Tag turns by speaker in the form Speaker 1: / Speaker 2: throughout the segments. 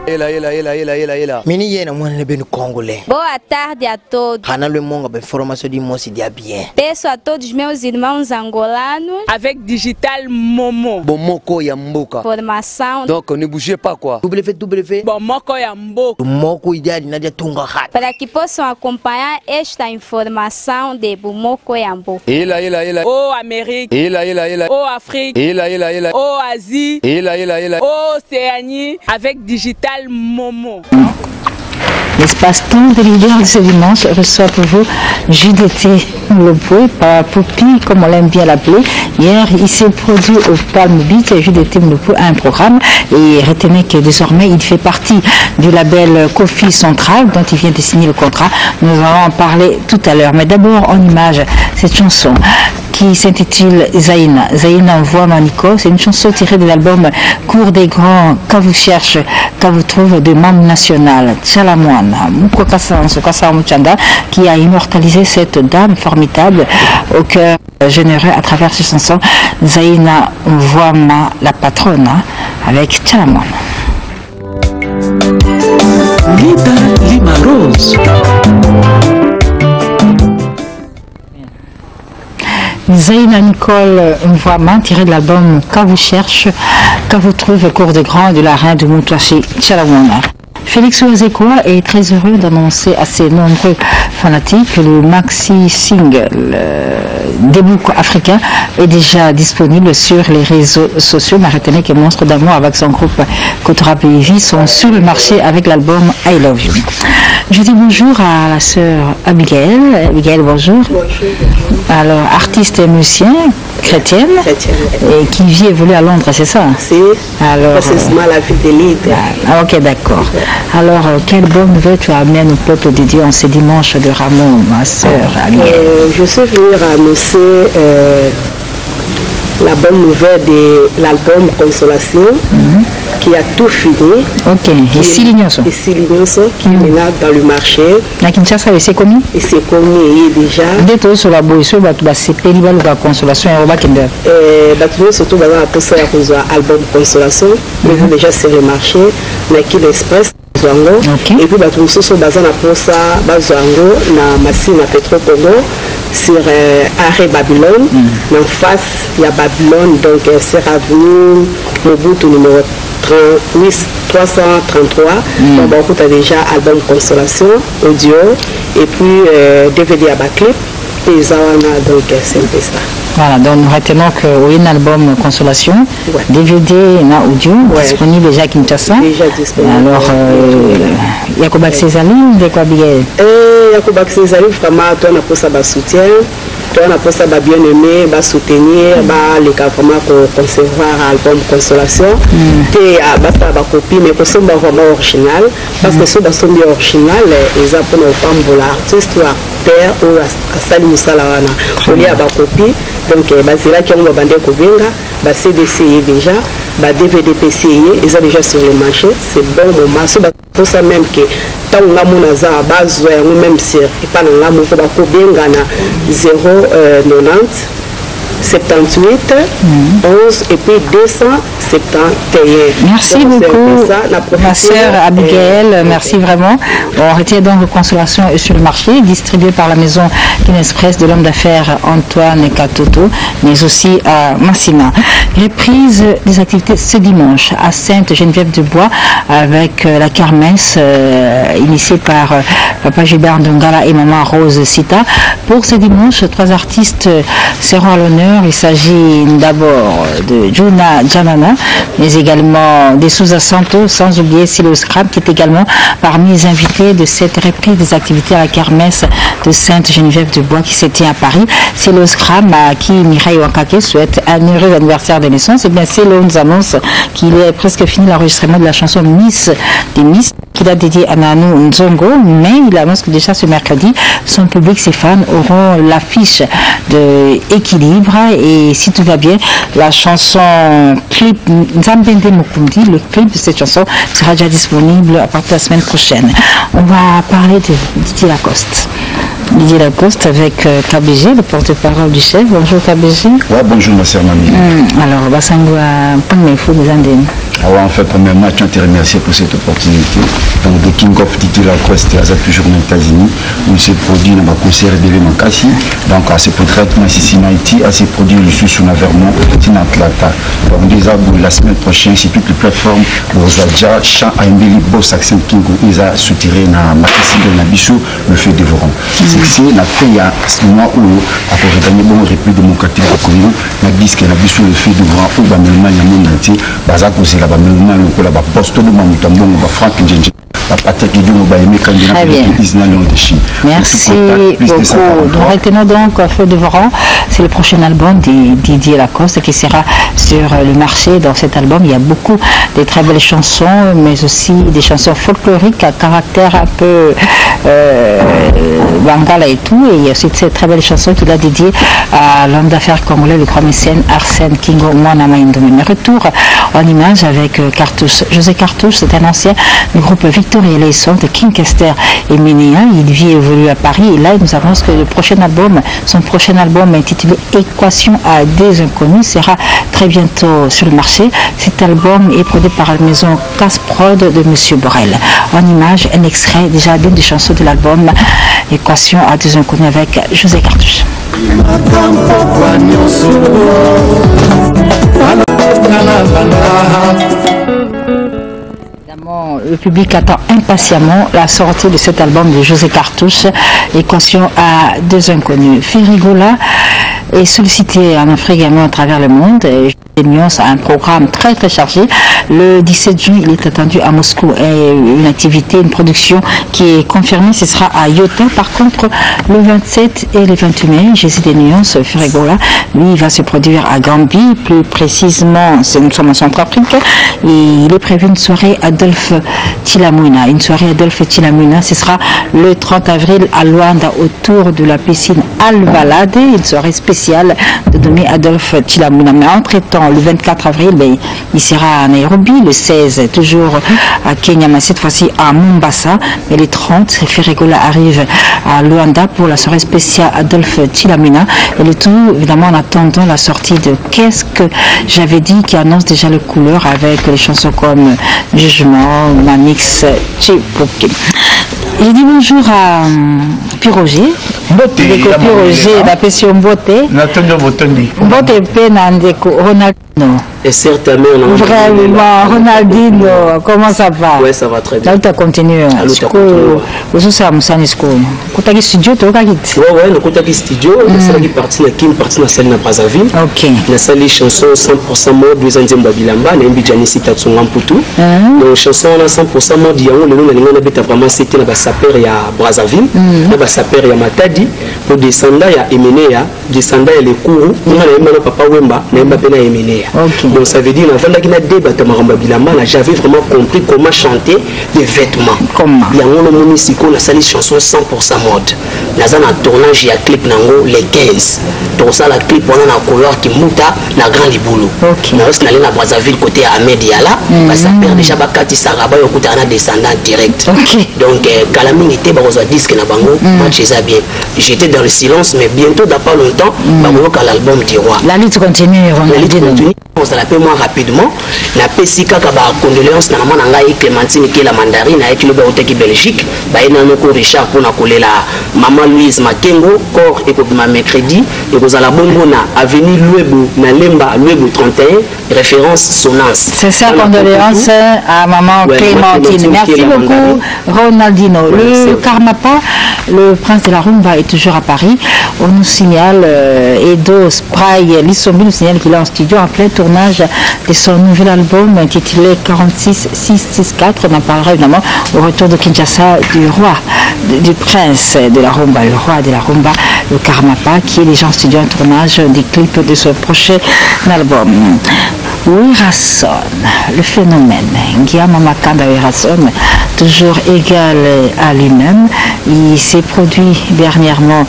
Speaker 1: Ela. Menina, mano, bem no Congolês.
Speaker 2: Boa tarde a todos.
Speaker 1: Hanalo monga bem formação de moço dia bien.
Speaker 2: Peço a todos meus irmãos angolanos.
Speaker 3: Avec Digital Momo.
Speaker 1: Bomoko ya mboka.
Speaker 2: Formação.
Speaker 1: Donc ne bougez pas quoi. www.
Speaker 3: Bomoko ya mboka.
Speaker 1: Bomoko ideal nadia tunga hat.
Speaker 2: Para que possam acompanhar esta informação de Bomoko ya mboka.
Speaker 1: Ela.
Speaker 3: Oh Amérique.
Speaker 1: Ela.
Speaker 3: Oh Afrique.
Speaker 1: Ela.
Speaker 3: Oh Asie.
Speaker 1: Ela.
Speaker 3: Oh Océanie. Avec Digital Momo.
Speaker 4: L'espace-temps de leader de ce dimanche reçoit pour vous JDT Mlopoué, par Poupi, comme on l'aime bien l'appeler. Hier, il s'est produit au Palm Beach. JDT Mlopoué a un programme et retenez que désormais il fait partie du label Kofi Central dont il vient de signer le contrat. Nous allons en parler tout à l'heure. Mais d'abord en image cette chanson qui s'intitule Zaïna. Zaïna envoie Manico. C'est une chanson tirée de l'album Cours des Grands, Quand vous cherche, quand vous trouve de membre national, Tchalamouane, qui a immortalisé cette dame formidable au cœur généreux à travers cette chanson. Zaïna envoie la patronne avec Tchalamouane.
Speaker 5: Lima Rose.
Speaker 4: Zaïna Nicole Mvoama, tiré de l'album Quand vous cherche, quand vous trouve Cours de Grand de la reine de Moutouachi, Tchalawana. Félix Oazekwa est très heureux d'annoncer à ses nombreux fanatiques que le maxi single Debout africain est déjà disponible sur les réseaux sociaux. Mais retenez que Monstre d'amour avec son groupe Kotora Baby sont sur le marché avec l'album I Love You. Je dis bonjour à la sœur Abigail. Abigail, bonjour. Bonjour. Alors, artiste et musicien, chrétienne, et qui vit et évolue à Londres, c'est ça?
Speaker 6: Si.
Speaker 4: Alors,
Speaker 6: c'est la vie de l'île.
Speaker 4: Ah, ok, d'accord. Alors, quelle bonne nouvelle tu amènes au peuple de Dieu en ce dimanche de Ramon, ma sœur Abigail?
Speaker 6: Je suis venue annoncer la bonne nouvelle de l'album Consolation. Qui a tout fini.
Speaker 4: Ok, et Silignoso.
Speaker 6: Et Silignoso qui est là dans le marché.
Speaker 4: La Kinshasa, c'est commis?
Speaker 6: Et c'est commis déjà.
Speaker 4: Dès que sur la boisson, c'est pénible la consolation et Robakender.
Speaker 6: Surtout dans la poste album Consolation, mais déjà sur le marché, Nike Express. Okay. Et puis nous sommes dans la poste Bazango, na Massina Petro Congo. Sur Arrêt Babylone, en face il y a Babylone, donc c'est Avenue Mobutu numéro 333. Donc on a déjà album Consolation, audio, et puis DVD à bas clip, et Zawana, donc c'est un peu ça.
Speaker 4: Voilà, donc nous retenons qu'il y a un album Consolation, DVD et audio, disponible déjà à Kinshasa.
Speaker 6: Déjà disponible.
Speaker 4: Alors, Yacouba Césaline, de quoi Abigail?
Speaker 6: Yacouba Césaline, vraiment, toi, on a pour ça un soutien, toi, on a pour ça bien aimé, soutenir, les cas vraiment concevoir l'album Consolation. Et basta ba copie, mais pour ça, vraiment original, parce que ce sont bien original, ils apprennent au pambo l'artiste ou acteur ou à Sali Moussalawana. On y a ba copie. Donc, c'est là qu'on va vendre au CDC déjà, DVD PCI, ils ont déjà sur le marché. C'est bon moment. C'est pour ça même que tant que nous avons base, même si pas nous avons 0,90 78 11 et puis 271.
Speaker 4: Merci beaucoup, ma sœur Abigail. Merci vraiment. On retient donc Consolation sur le marché, distribué par la maison Kinexpress de l'homme d'affaires Antoine Katoto, mais aussi à Massina. Reprise des activités ce dimanche à Sainte-Geneviève-de-Bois avec la kermesse initiée par Papa Gilbert Ndongala et Maman Rose Sita. Pour ce dimanche, 3 artistes seront à l'honneur. Il s'agit d'abord de Juna Janana, mais également de Souza Santo, sans oublier Silo Scrap, qui est également parmi les invités de cette reprise des activités à la kermesse de Sainte-Geneviève-de-Bois qui se tient à Paris. Silo Scrap, à qui Mireille Wakake souhaite un heureux anniversaire de naissance. Et bien, Silo nous annonce qu'il est presque fini l'enregistrement de la chanson Miss des Miss, qu'il a dédié à Nanou Nzongo, mais il annonce que déjà ce mercredi, son public, ses fans, auront l'affiche de Équilibre. Et si tout va bien, la chanson clip Nzambende Mukundi, le clip de cette chanson sera déjà disponible à partir de la semaine prochaine. On va parler de Didier Lacoste. Didier Lacoste avec KBG, le porte-parole du chef. Bonjour KBG.
Speaker 7: Ouais, bonjour ma sœur Mamie.
Speaker 4: Alors, Basangwa Pangmefou des Andènes.
Speaker 7: Alors en fait, premièrement, je te remercie pour cette opportunité. Donc, The King of Titula Quest, c'est toujours aux États-Unis, où il s'est produit dans un concert de Makassi. Donc, à ce portrait, à Cincinnati, à ces produits, je suis sur la Vermont, c'est Atlanta. Donc, déjà, la semaine prochaine, sur toutes les plateformes, vous avez déjà chant à Mbili Boss Accent King, ils ont soutiré dans Makassi de Nabichou, le feu dévorant. C'est la paix, il y a ce moment où, à cause de la République démocratique du Congo, la disque, la Bichou, le feu dévorant, où la Mélomane, il y a monde entier, Bazak aussi, la Mélomane, la Posto, le Mamutambon, la Franck Ndjenje.
Speaker 4: Merci beaucoup. Nous retenons donc Feu Dévorant. C'est le prochain album de Didier Lacoste qui sera sur le marché. Dans cet album, il y a beaucoup de très belles chansons, mais aussi des chansons folkloriques à caractère un peu bangala et tout. Et il y a aussi de ces très belles chansons qu'il a dédiées à l'homme d'affaires congolais, le grand mécène Arsène Kingo Mwana Maïndomé. Retour en image avec Cartouche. José Cartouche, c'est un ancien du groupe Victor et les sons de King Kester et Ménéa. Il vit et évolue à Paris et là il nous annonce que son prochain album intitulé Équation à des inconnus sera très bientôt sur le marché. Cet album est produit par la maison Casprod de Monsieur Borel. En image, un extrait déjà d'une des chansons de l'album Équation à des inconnus avec José Cartouche. Le public attend impatiemment la sortie de cet album de José Cartouche, Équation à deux inconnus. Firigola est sollicité en Afrique également à travers le monde. Nuance a un programme très très chargé. Le 17 juin, il est attendu à Moscou et une activité, une production qui est confirmée, ce sera à Yota. Par contre, le 27 et le 28 mai, Jésus des Nuances, Firigola, lui, il va se produire à Gambie, plus précisément, nous sommes en Centrafrique, et il est prévu une soirée Adolphe Tilamuna. Une soirée Adolphe Tilamuna, ce sera le 30 avril à Luanda, autour de la piscine Al-Valade, une soirée spéciale de nommé Adolphe Tilamuna. Mais entre-temps, le 24 avril, il sera à Nairobi, le 16 toujours à Kenya, mais cette fois-ci à Mombasa, et le 30, Firigola arrive à Luanda pour la soirée spéciale Adolphe Tilamuna, et le tout évidemment en attendant la sortie de Qu'est-ce que j'avais dit, qui annonce déjà le couleur avec les chansons comme Jugement, Manix, Chipoki. J'ai dit bonjour à Piroger. Piroger, la passion beauté. Beauté Penandeko, Ronaldinho.
Speaker 6: Et certainement,
Speaker 4: vraiment, Ronaldinho, comment ça va?
Speaker 6: Oui, ça va très bien.
Speaker 4: Là, tu as continué. Vous avez un studio, tu as
Speaker 6: un studio, qui parti dans la salle de Brazzaville. Ok. La salle des chansons 100% mode, deux ans de Bilamba, on a un Janisi Tatsungan Poutou. Donc, chanson 100% mode, il y a vraiment c'était dans Saper à Brazzaville, dans Saper à Matadi, pour descendre, il y a Emenea, descendre, il y a les Kourou, il y a Papa Wemba, il y a Emenea. Donc, ça veut dire que j'avais vraiment compris comment chanter des vêtements. Il y a un musical, la salle des chansons 100% mode. Dans un tournage, il y a un clip les 15. Donc, ça, la clip, on a un couleur qui monte dans Grand Liboulou. Lorsque on est à Brazzaville, côté Ahmed Yala, ça perd déjà Bakati Saraba, on a descendant direct. Donc, Kalaming était dans un disque na bango, match ça bien. J'étais dans le silence, mais bientôt, dans pas longtemps, bango à l'album du roi.
Speaker 4: La lutte continue,
Speaker 6: la lutte continue. On se l'appelle moins rapidement. La Pessika Kaba condoléances na maman ngai Clémentine qui est la mandarine avec le Baoteki Belgique. Baina noko Richard pour na coller la maman Louise Makengo corps et pour ma mercredi et vous allez bongo na avenue Louebo na Lemba Louebo 31 référence Sonance.
Speaker 4: C'est ça, condoléances à maman Clémentine. Merci beaucoup Ronaldinho. Le Karmapa, le prince de la rumba est toujours à Paris. On nous signale Edo Spray Lissombi nous signale qu'il est en studio en plein tournage de son nouvel album intitulé 46664. On en parlera évidemment au retour de Kinshasa du roi, du prince de la rumba, le roi de la rumba, le Karmapa, qui est déjà en studio en tournage des clips de son prochain album. Wirason, le phénomène, Guillaume Makanda Wirason, toujours égal à lui-même. Il s'est produit dernièrement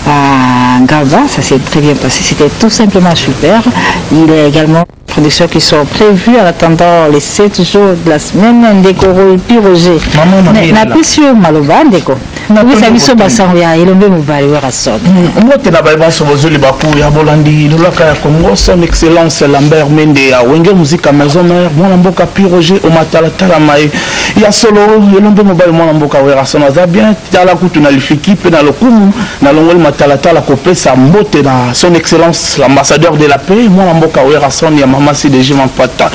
Speaker 4: à Gaba, ça s'est très bien passé, c'était tout simplement super. Il est également productions qui sont prévues en attendant les 7 jours de la semaine. Ndeko puis Roger. Na pesio maloba ndeko. Vous savez ce bassin ya ilombe mobali wa rason.
Speaker 8: Moi te na ba so bozoli ba ku ya bolandi lolaka ya Congo son excellence Lambert Mende ya wenge musique maison mère mwana mboka puis Roger o matala tala mai ya solo ilombe mobali mwana mboka wa rason za bien tala kutu na lifiki pe na lokumu na longoli matala tala kopesa mbote na son excellence l'ambassadeur de la paix mwana mboka wa rason ya mama CDG Mampata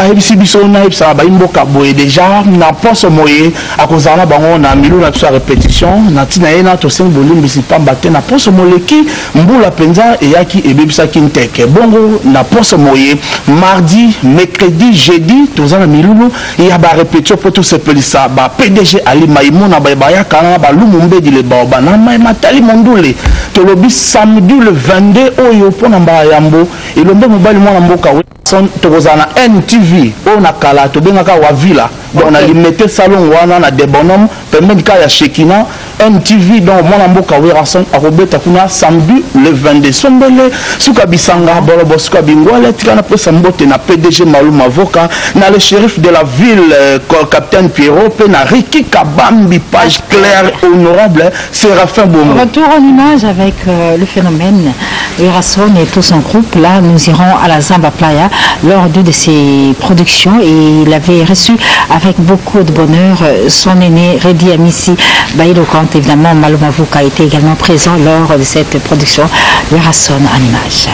Speaker 8: ayebisi biso na yebisa ba mboka boye déjà na poso moye akozana bango na milu na tsa répétition na tina ena to sing bolumbisi pamba te na poso moleki mbula penza eyaki ebebisa kinteke bongo na poso moye mardi mercredi jeudi tozana milulu ya ba répétition pour tout ce pelisa ba PDG Ali Maimuna ba ya kana ba lumumbe di le ba na mai matali mondule to lobi samedi le 22 oyo pona mba yambo elombe mobali mwana mboka son tokozana NTV ona kala to bengaka wa villa donc na limité salon wana na de bonhomme permet ka ya Shekina NTV donc mwana mboka werason akobeta kuna samedi le 22 sombele suka bisanga bolobo suka bingwale tikana pesa mbote na PDG Maluma Avoka na le shérif de la ville capitaine Pierrot pe na Ricky Kabambi page claire honorable Séraphin Bomo.
Speaker 4: Retour en image avec le phénomène Werason et tout son groupe. Là nous irons à la Zamba Playa lors d'une de ses productions et il avait reçu avec beaucoup de bonheur son aîné Redi Amissi Baïlo Kant. Évidemment Maluma Avoka a été également présent lors de cette production Werason en image.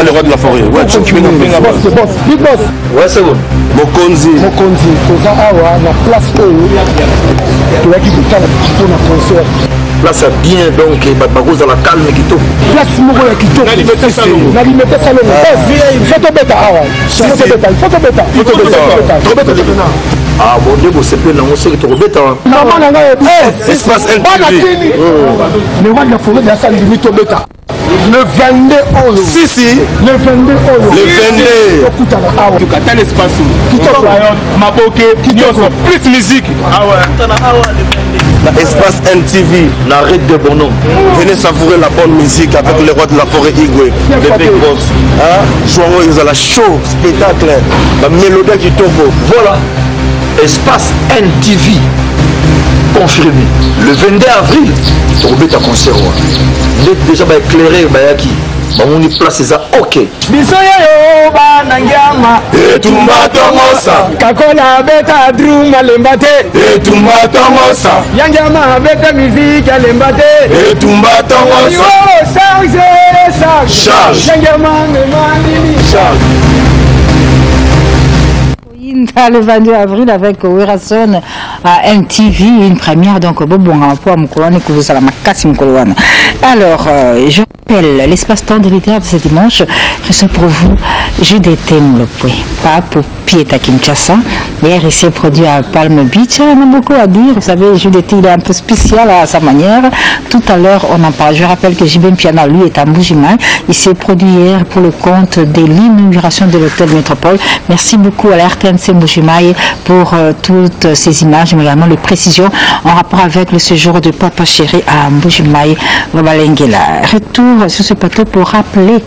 Speaker 9: Le roi de la forêt. Ouais,
Speaker 1: Big boss.
Speaker 9: Ouais, c'est bon. Mokonzi.
Speaker 1: Toza awa na place oyo. Toyaki kutana mpona concert.
Speaker 9: Place bien donc bakose dans la calme kito.
Speaker 1: Place moko ya kito. Na limité salon. Photo beta awa. Photo beta.
Speaker 9: Ah bon Dieu, c'est plus non, c'est que tu rebêtes.
Speaker 1: Maman nanga
Speaker 9: espace NTV.
Speaker 1: Le roi de la forêt de la salle limite au bêta. Le 22 euros.
Speaker 9: Si.
Speaker 1: Le 22 euros.
Speaker 9: Le 22.
Speaker 8: Tu as tel espace. Maboke, plus musique. Ah ouais.
Speaker 9: Espace NTV, la règle de Bono. Venez savourer la bonne musique avec le roi de la forêt Igwe. Le Big Boss. Jouons à la show, spectacle, la mélodie du tombeau. Voilà. Espace NTV. Confirmé. Le 22 avril, tu remets ta concert. Déjà éclairé, on y place ça, ok.
Speaker 1: Bisoyo banangama.
Speaker 9: Etumba tongosa.
Speaker 1: Kakola beta drum alembate.
Speaker 9: Etumba tongosa.
Speaker 1: Yangama beta musique alembate.
Speaker 9: Etumba tongosa. Charge.
Speaker 1: Yangama memani
Speaker 9: charge.
Speaker 4: Le 22 avril avec Werason à MTV, une première donc bon pour Mkolwane que vous allez ma casse Mkolwane. Alors je rappelle, l'espace-temps de littéraire de ce dimanche reçoit pour vous Judith Moulopoué, pas pour Pieta Kinshasa. Hier, il s'est produit à Palm Beach. On a beaucoup à dire. Vous savez, Judith, il est un peu spécial à sa manière. Tout à l'heure, on en parle. Je rappelle que Jibem Piana, lui, est à Mbujimayi. Il s'est produit hier pour le compte de l'inauguration de l'hôtel Métropole. Merci beaucoup à la RTNC Mbujimayi pour toutes ces images, mais également les précisions en rapport avec le séjour de Papa Chéri à Mbujimayi, Babalengela. Retour sur ce plateau pour rappeler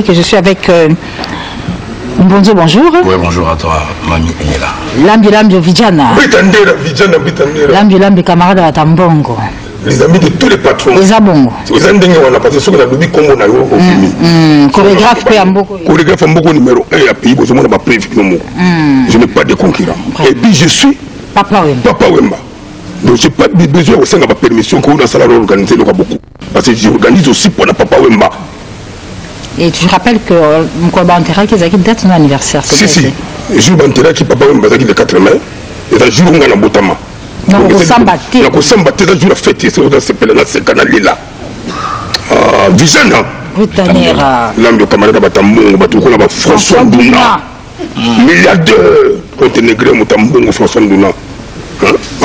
Speaker 4: que je suis avec Bonjour, bonjour.
Speaker 10: Oui, bonjour à toi, Mami Ela.
Speaker 4: Lambi Vijana. Lambi camarade à Tambongo.
Speaker 9: Les amis de tous les patrons.
Speaker 4: Les abongos.
Speaker 9: Les amis on a passé sur la lobby comme on a eu au film.
Speaker 4: Chorégraphe Péamboko.
Speaker 9: Chorégraphe Mboko numéro 1 à pays, je n'ai pas prévu. Je n'ai pas de concurrent. Et puis je suis Papa Wemba. Donc je n'ai pas besoin au sein de ma permission qu'on a ça organiser le beaucoup. Parce que j'organise aussi pour la Papa Wemba.
Speaker 4: Et tu rappelles que Mkobantera qui est date son anniversaire.
Speaker 9: Si, jour Bantera qui Papa Wemba qui de 80 et un jour on a un botama.
Speaker 4: Donc on s'embattait.
Speaker 9: Donc on s'embattait un jour la fête, c'est dans ce pays-là, c'est canal là. Vijana. L'âme camarade Batambongo, Batukola, François Douna. Milliardaire, quand on est gré, Moutambongo, François Douna.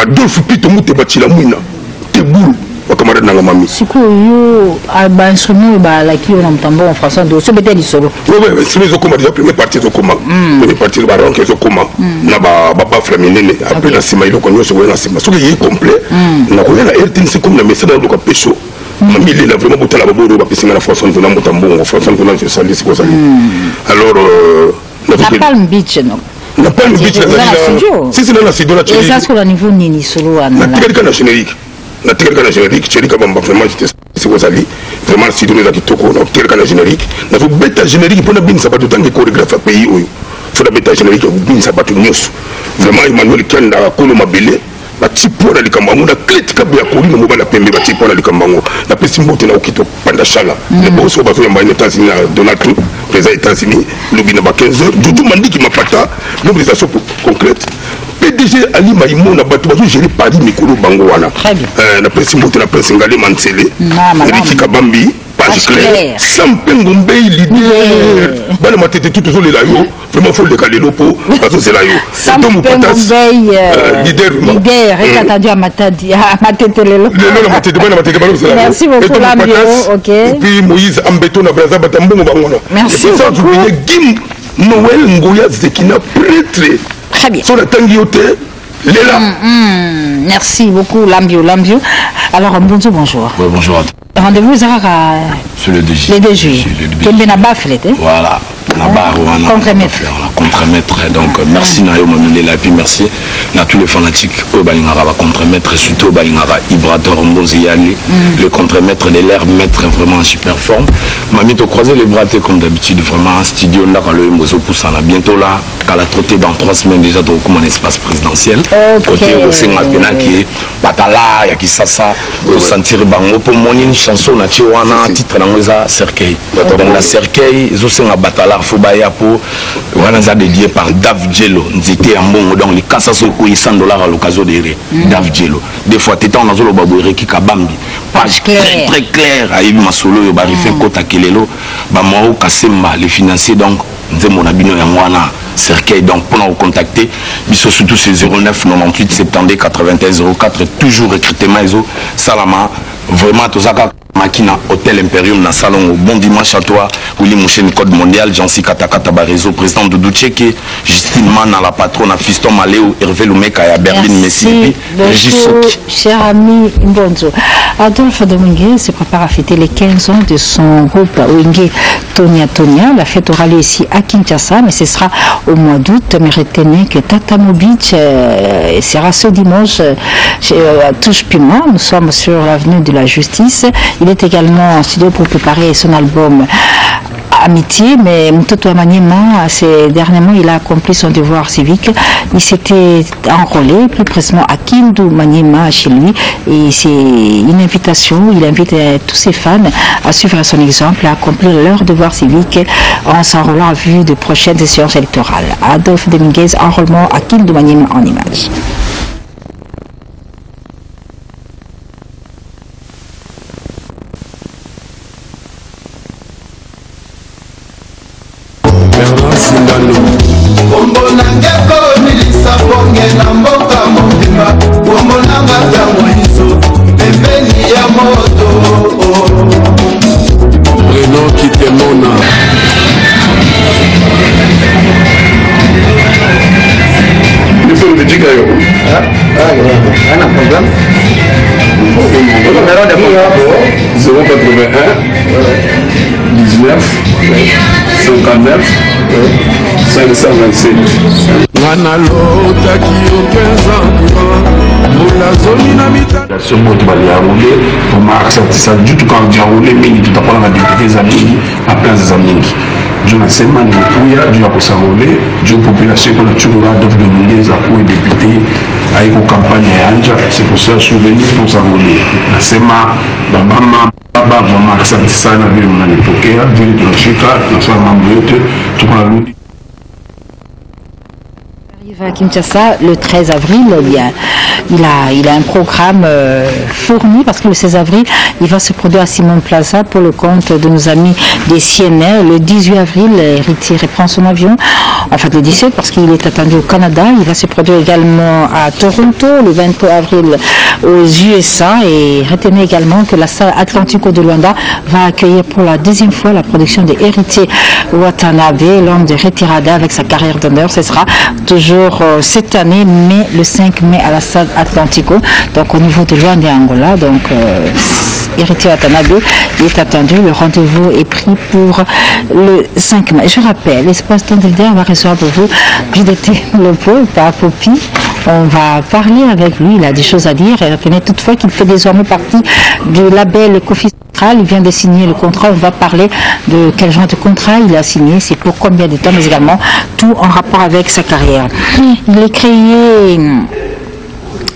Speaker 9: Adolphe Pito Mouté Batilamouina. Teboul. Camarade Nangamami.
Speaker 4: Si vous avez un instrument, qui on entend François Douna, c'est peut-être solo.
Speaker 9: Oui, c'est les Okoma, déjà, première partie des Okoma. Première partie des Baron, qui est Okoma. Naba Flaminene, après la Sima, il a connu ce que c'est complet. On a connu la RTNC comme la message dans le Pécho. Mamie, il a vraiment bouté la babou, il a pissé la François Douna, Moutambon, François Douna, je salue, c'est quoi ça. Alors,
Speaker 4: la Palm Beach, non?
Speaker 9: La Palm Beach, si c'est dans la studio,
Speaker 4: et ça, c'est au niveau Nini Solo.
Speaker 9: La générique. La télé générique, Thierry Kabamba, vraiment, c'est quoi ça dit? Vraiment, si tu es à Kitoko, la télé générique, la bêta générique, pour la bine, ça va tout le temps des chorégraphes à pays. Il faut la bêta générique, bine, ça va tout le monde. Vraiment, Emmanuel Kanda, Koloma Belé, la Tipo, la Likambango, la clé de Kabia, Koli, le mobile, la Pembe, la Tipo, la Likambango, la Pessimbo, la Okito, Pandachala, le boss, au bateau, il y a une États-Unis, Donald Trump, président des États-Unis, le Binaba 15 heures, Doudou Mandi qui m'a pas ta, mobilisation concrète. PDG Ali Maïmo na bato bazo gérer Paris Mikolo Bangoana. Na presse monte na presse ngale Mansele. Ricky Kabambi, page claire. Sampengo Mbey leader. Bana matete tout toujours les là yo. Vraiment faut le caler lopo parce c'est là yo.
Speaker 4: Sampengo Mbey
Speaker 9: leader.
Speaker 4: Attendu à matadi à matete lelo.
Speaker 9: Lelo matete bana matete bana c'est là.
Speaker 4: Merci beaucoup Lambio. OK.
Speaker 9: Et puis Moïse Ambeto na Braza Batambongo Bangoana.
Speaker 4: Merci beaucoup.
Speaker 9: Gim Noël Ngoya Zekina prêtre.
Speaker 4: Très bien.
Speaker 9: Sur la tangioté, Léla.
Speaker 4: Merci beaucoup, Lambio. Alors, bonjour.
Speaker 10: Oui, bonjour à toi.
Speaker 4: Rendez-vous, Zara.
Speaker 10: Sur le 2 juillet.
Speaker 4: Le 2 juillet. Quel bien à
Speaker 10: voilà. Contre-maître. Donc, merci Nayo Mamile, et puis merci à tous les fanatiques au Balingara, contre-maître, surtout au Balingara, Ibrador Mboziali, le contre-maître de l'air, maître vraiment en super forme. Mamie, te croiser les bras, comme d'habitude, vraiment, un studio, là, quand le Mbozo pousse, on a bientôt là, qu'à la trotter dans 3 semaines déjà, comme un espace présidentiel. Côté au Sénat, qui est Batala, il y a qui ça, pour sentir bango, pour monter une chanson, on a titre dans les cercueils. Donc, la cercueil, ils ont un Batala. Fobaya pour Ranaza dédié par Dave Jello. Nzete Ambongo donc les casses sont $100 à l'occasion de Dave Jello. Des fois t'étais en azolo baboué qui kabambi. Page très claire. Aïe Masolo yo barifé kota kelelo. Ba mao kasemba les financiers donc nzemo na bino ya mwana cercueil donc pour nous contacter. Biso surtout c'est 09 98 70 81 04 toujours recrutement iso salama vraiment tout ça. Makina Hôtel Imperium na salon. Bon dimanche à toi Willy Mouchen Code Mondial Jansi Katakata Barezo président de Doucheke Justine Man à la patronne à Fiston Maléo Hervé Lumeka et à Berlin Messi
Speaker 4: cher ami Mbonzo. Adolphe Domingue se prépare à fêter les 15 ans de son groupe Wenge Tonia. La fête aura lieu ici à Kinshasa, mais ce sera au mois d'août. Mais retenez que Tatamo Beach sera ce dimanche à Touche Piment. Nous sommes sur l'avenue de la Justice. Il est également en studio pour préparer son album Amitié, mais Mtoto Maniema, dernièrement, il a accompli son devoir civique. Il s'était enrôlé, plus précisément à Kindu Maniema, chez lui, et c'est une invitation. Il invite tous ses fans à suivre son exemple, à accomplir leur devoir civique en s'enrôlant en vue de prochaines échéances électorales. Adolphe Dominguez, enrôlement à Kindu Maniema en images.
Speaker 9: Milano.
Speaker 11: Kombo nange komilisa bonge na mboka mobimba. Kombo nanga tango iso pembeni ya moto.
Speaker 9: Renaud qui te mona. Il faut le dire que un programme. 081 19 59 527. Ngana lotaki openza mulazoni na mita.
Speaker 10: Ce mot va y rouler pour marquer ça du tout quand j'ai roulé mini tout à l'heure la député Zamini à place Zamini. Je ne sais pas où il y a du à s'enrouler, je population qu'on a toujours d'offre de milliers à où député avec une campagne à Anja, c'est pour ça que je suis venu pour s'enrouler. La SEMA, la maman, baba, maman, ça n'a vu mon époque, ville de Chica, la soirée membre, tout le monde.
Speaker 4: À Kinshasa le 13 avril, il a un programme fourni parce que le 16 avril, il va se produire à Simon Plaza pour le compte de nos amis des CNR. Le 18 avril, Héritier reprend son avion, en fait le 17 parce qu'il est attendu au Canada. Il va se produire également à Toronto le 23 avril aux USA et retenez également que la salle Atlantico de Luanda va accueillir pour la deuxième fois la production de Héritier Watanabe, l'homme de Retirada avec sa carrière d'honneur. Ce sera toujours cette année, mais le 5 mai à la salle Atlantico, donc au niveau de Luanda et Angola. Donc Héritier Watanabe est attendu, le rendez-vous est pris pour le 5 mai. Je rappelle, l'espace Tandilder va recevoir pour vous JDT Lopo par Popi. On va parler avec lui, il a des choses à dire et retenez toutefois qu'il fait désormais partie du label Kofi Central. Il vient de signer le contrat, on va parler de quel genre de contrat il a signé, c'est pour combien de temps, mais également tout en rapport avec sa carrière. Il est créé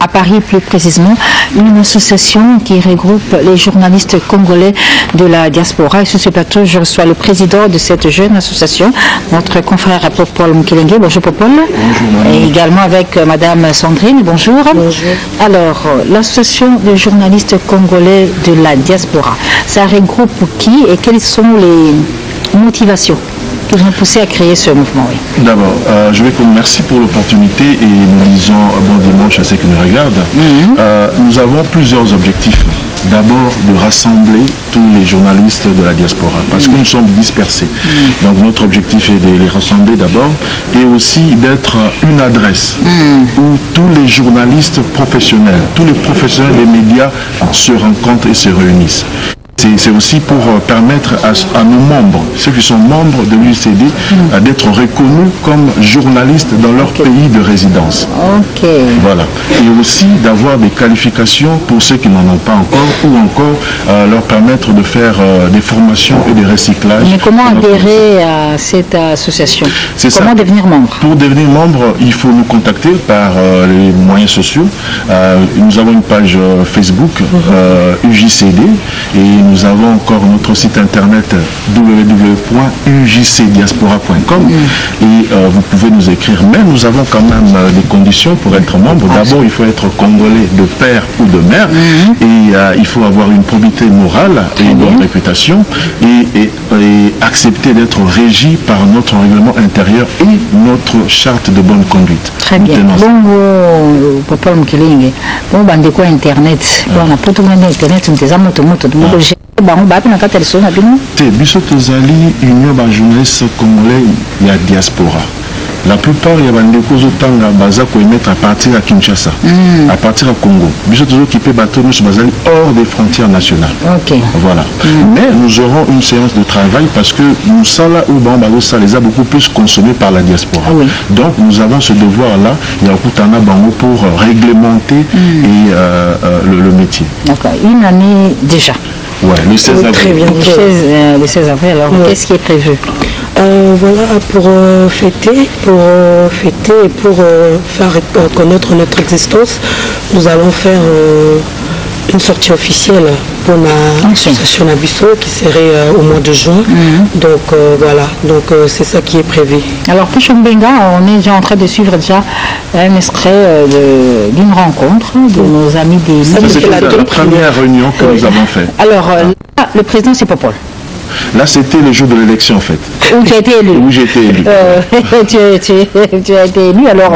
Speaker 4: à Paris plus précisément, une association qui regroupe les journalistes congolais de la diaspora. Et sur ce plateau, je reçois le président de cette jeune association, notre confrère Popol Mkelenge. Bonjour Popol. Bonjour. Et également avec Madame Sandrine. Bonjour. Bonjour. Alors, l'association de journalistes congolais de la diaspora, ça regroupe qui et quelles sont les motivations qui vous ont poussé à créer ce mouvement? Oui.
Speaker 10: D'abord, je vais vous remercier pour l'opportunité et nous disons bon dimanche à ceux qui nous regardent. Nous avons plusieurs objectifs. D'abord, de rassembler tous les journalistes de la diaspora, parce que nous sommes dispersés. Donc notre objectif est de les rassembler d'abord, et aussi d'être une adresse où tous les journalistes professionnels, tous les professionnels des médias se rencontrent et se réunissent. C'est aussi pour permettre à nos membres, ceux qui sont membres de l'UCD, d'être reconnus comme journalistes dans leur pays de résidence.
Speaker 4: Ok.
Speaker 10: Voilà. Et aussi d'avoir des qualifications pour ceux qui n'en ont pas encore, ou encore leur permettre de faire des formations et des recyclages.
Speaker 4: Mais comment adhérer à cette association? Comment devenir membre?
Speaker 10: Pour devenir membre, il faut nous contacter par les moyens sociaux. Nous avons une page Facebook, UJCD, et nous avons encore notre site internet www.ujcdiaspora.com et vous pouvez nous écrire. Mais nous avons quand même des conditions pour être membre. D'abord, il faut être congolais de père ou de mère et il faut avoir une probité morale et une bonne réputation et accepter d'être régi par notre règlement intérieur et notre charte de bonne conduite.
Speaker 4: Très bien. Bon, Papa Mkelenge, bon, bandeko internet, bon, on a pas tout le monde internet, on te a moto.
Speaker 10: Biso tozali union ba journaliste congolais ya diaspora. La plupart ya bandeko zotanga baza ko émettre à partir de Kinshasa, à partir de Congo. Biso tozo occupé bateau nous bazali hors des frontières nationales.
Speaker 4: OK.
Speaker 10: Voilà. Mais nous aurons une séance de travail parce que nous sala ou bambago ça les a beaucoup plus consommés par la diaspora.
Speaker 4: Oui.
Speaker 10: Donc nous avons ce devoir là, il y a Kutana Bango pour réglementer et le métier.
Speaker 4: D'accord. Une année déjà.
Speaker 10: Ouais, le 16 avril.
Speaker 4: Très bien. Le 16 avril, alors qu'est-ce qui est prévu?
Speaker 6: Voilà, pour fêter et pour faire connaître notre existence, nous allons faire une sortie officielle pour l'association Nabusso qui serait au mois de juin. Donc voilà, donc c'est ça qui est prévu.
Speaker 4: Alors pour Chumbenga, on est déjà en train de suivre déjà un extrait d'une rencontre de nos amis des...
Speaker 10: C'est la première réunion que nous avons faite.
Speaker 4: Alors là, le président c'est Popol.
Speaker 12: Là, c'était le jour de l'élection, en fait.
Speaker 4: Où tu as été élu.
Speaker 12: Où j'ai été élu.
Speaker 4: Tu as été élu. Alors,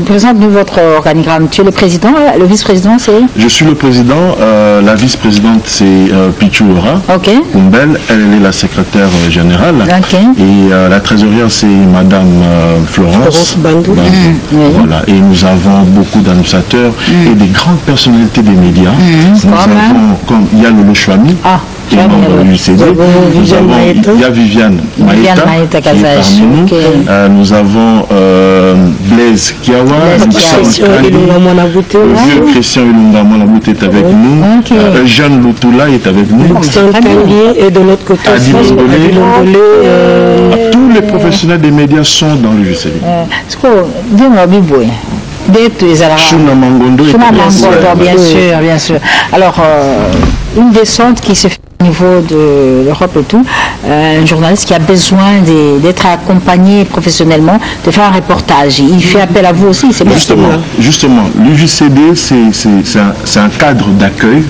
Speaker 4: présente-nous votre organigramme. Tu es le président, le vice-président, c'est...
Speaker 12: Je suis le président. La vice-présidente, c'est Pichou Laura.
Speaker 4: Ok.
Speaker 12: Kumbel, elle est la secrétaire générale.
Speaker 4: Ok.
Speaker 12: Et la trésorière, c'est Madame Florence Bandou. Voilà. Et nous avons beaucoup d'administrateurs et des grandes personnalités des médias. Nous avons, comme il y a Lolo Chouami, qui est membre du UCD. Il y a Viviane Maïta qui est parmi nous. Nous avons Blaise Kiawa, le vieux Christian Ilunga Monabouté est avec nous. Jeanne Loutoula est avec nous.
Speaker 1: Et de l'autre côté,
Speaker 12: tous les professionnels des médias sont dans le UCD.
Speaker 4: Shuna Mangondo, bien sûr. Alors, une descente qui se fait au niveau de l'Europe et tout, un journaliste qui a besoin d'être accompagné professionnellement, de faire un reportage. Il fait appel à vous aussi, c'est bien.
Speaker 12: Justement, l'UJCD, c'est un cadre d'accueil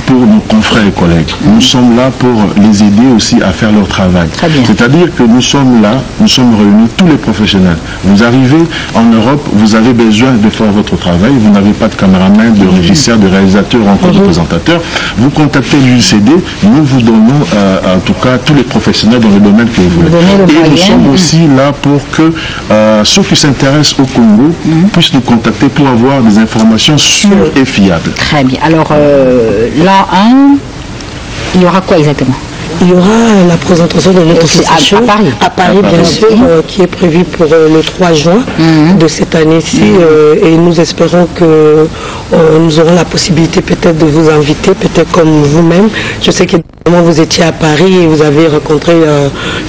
Speaker 12: pour nos confrères et collègues. Nous sommes là pour les aider aussi à faire leur travail. C'est-à-dire que nous sommes là, nous sommes réunis, tous les professionnels. Vous arrivez en Europe, vous avez besoin de faire votre travail, vous n'avez pas de caméraman, de régisseur, de réalisateur ou encore de présentateur. Vous contactez l'UJCD, nous vous donnons en tout cas tous les professionnels dans le domaine que vous voulez. Et nous sommes aussi là pour que ceux qui s'intéressent au Congo puissent nous contacter pour avoir des informations sûres et fiables.
Speaker 4: Très bien. Alors là, il y aura quoi exactement?
Speaker 1: Il y aura la présentation de notre association à Paris, bien sûr, qui est prévue pour le 3 juin de cette année-ci. Et nous espérons que nous aurons la possibilité peut-être de vous inviter, peut-être comme vous-même. Je sais que vous étiez à Paris et vous avez rencontré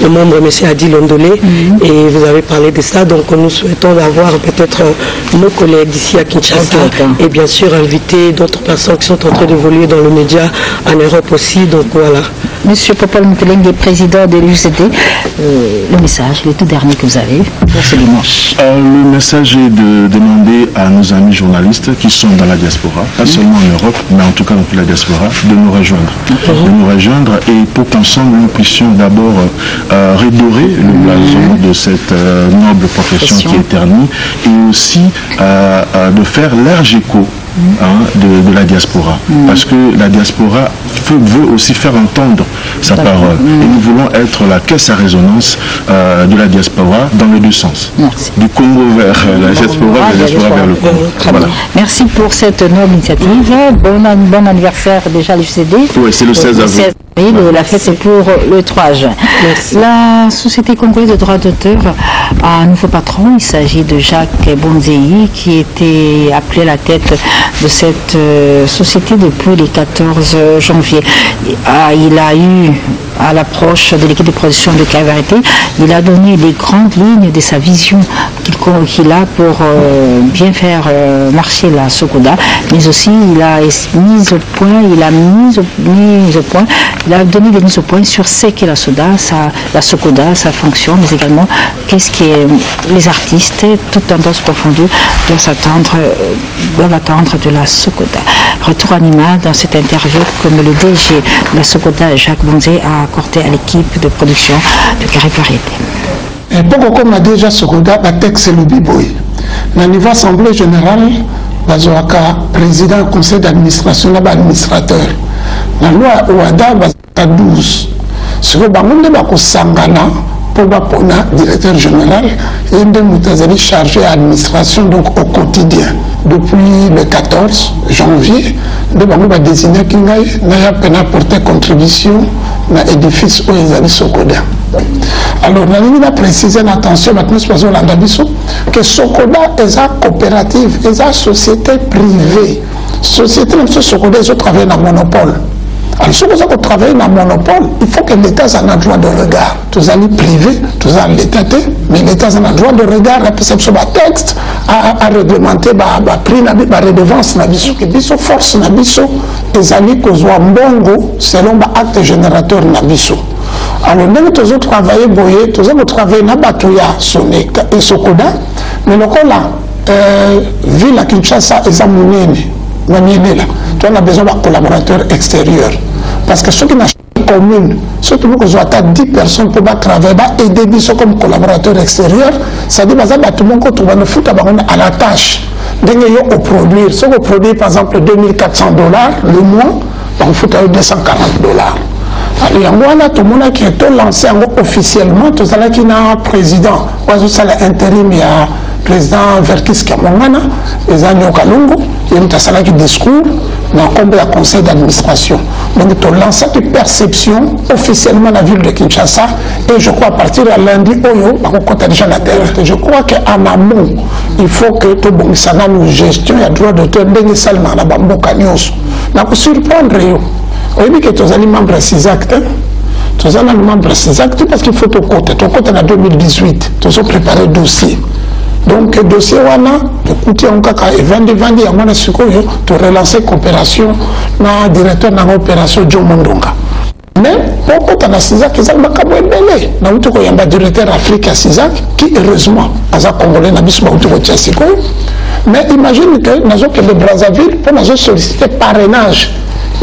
Speaker 1: le membre M. Adi Londolé et vous avez parlé de ça. Donc nous souhaitons avoir peut-être nos collègues ici à Kinshasa et bien sûr inviter d'autres personnes qui sont en train d'évoluer dans le média en Europe aussi. Donc voilà.
Speaker 4: Monsieur Popol Mouteleng, président de l'UCD, le message, le tout dernier que vous avez pour ce dimanche.
Speaker 12: Le message est de demander à nos amis journalistes qui sont dans la diaspora, pas seulement en Europe, mais en tout cas dans toute la diaspora, de nous rejoindre. De nous rejoindre et pour qu'ensemble nous puissions d'abord redorer le blason de cette noble profession qui est ternie et aussi de faire large écho de la diaspora. Parce que la diaspora veut aussi faire entendre sa parole. Et nous voulons être la caisse à résonance de la diaspora dans les deux sens. Du Congo vers la diaspora, de la diaspora vers le Congo. Voilà.
Speaker 4: Merci pour cette noble initiative. Bon anniversaire déjà à l'UCD.
Speaker 12: Oui, c'est le 16 avril.
Speaker 4: La fête c'est pour le 3 juin. La Société congolaise de droits d'auteur a un nouveau patron. Il s'agit de Jacques Bonzei qui était appelé à la tête de cette société depuis le 14 janvier. Il a eu, à l'approche de l'équipe de production de Cavarité, il a donné les grandes lignes de sa vision qu'il a pour bien faire marcher la Sokoda, mais aussi il a mis au point, il a donné des mises au point sur ce qu'est la Sokoda, sa fonction, mais également qu'est-ce que les artistes, toute tendance confondue, doivent attendre de la Sokoda. Retour animal dans cette interview comme le DG de la Sokoda, Jacques Bonzei, a accordé à l'équipe de production de Cavarité.
Speaker 13: Et beaucoup comme a déjà Sokoda, la texte c'est le biboy. Dans le niveau assemblée générale, Bazoaka, président conseil d'administration, l'administrateur. La loi Ouada, Bazaka 12. Ce que Bamonde Bako Sangana, pour Bapona, directeur général, et de Moutazali chargé d'administration donc au quotidien. Depuis le 14 janvier, de Bamou va désigner Kingaï, n'a pas apporté contribution dans l'édifice où ils allaient Sokoda. Alors, nous avons précisé, attention, maintenant, que Sokoda est une coopérative, est une société privée. Société, Sokoda, ils travaillent dans le monopole. Alors, si vous travaillez dans le monopole, il faut que l'État ait un droit de regard. Tous les privés, tous les l'État, mais l'État a un droit de regard, la perception de texte, à réglementer le prix, la redevance, la force, les amis qui ont bongo selon l'acte générateur de alors, nous avons travaillé, nous avons travaillé dans Batoya et Sokoda, mais nous avons vu la Kinshasa et Zamounene. On a besoin d'un collaborateur extérieur. Parce que ceux qui n'ont commune, surtout que je dois 10 personnes pour travailler et aider comme collaborateur extérieur, ça dit que tout le monde trouve le foot à la tâche. Dès qu'on produire, si on produit par exemple $2 400 le mois, on fout à $240. Alors, tout le monde qui est lancé officiellement, tout ça qui est un président, l'intérim, il y a président Verkis Kamongana, les Agneaux Kalungu, il y a un discours dans le conseil d'administration. Donc, tu as lancé une perception officiellement dans la ville de Kinshasa et je crois à partir de lundi, je crois qu'en amont, il faut que tu aies une gestion, il y a droit d'auteur, il y a un bambo cagnos. Donc, surprendre, oui, que tu as un membre CISAC, tu as un membre CISAC parce qu'il faut ton côté en 2018, tu as préparé le dossier. Donc, le dossier, écoutez, on a vendu, tu relancer la coopération, le directeur de l'opération John Mondonga. Mais, pourquoi tu as CISAC, il y a un directeur Afrique à CISAC, qui, heureusement, est un Congolais, mais imagine que nous avons de Brazzaville, pour nous solliciter parrainage.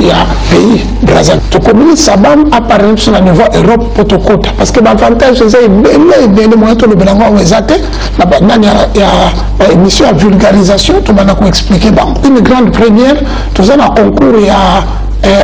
Speaker 13: Il y a un pays, Brazzaville. Tu communiques Sabam à parrainer sur le niveau Europe pour te côté. Parce que l'avantage, c'est que les moyens de l'État ont été il y a une émission à vulgarisation, tu m'as expliqué. Une grande première, tu as un concours, il y a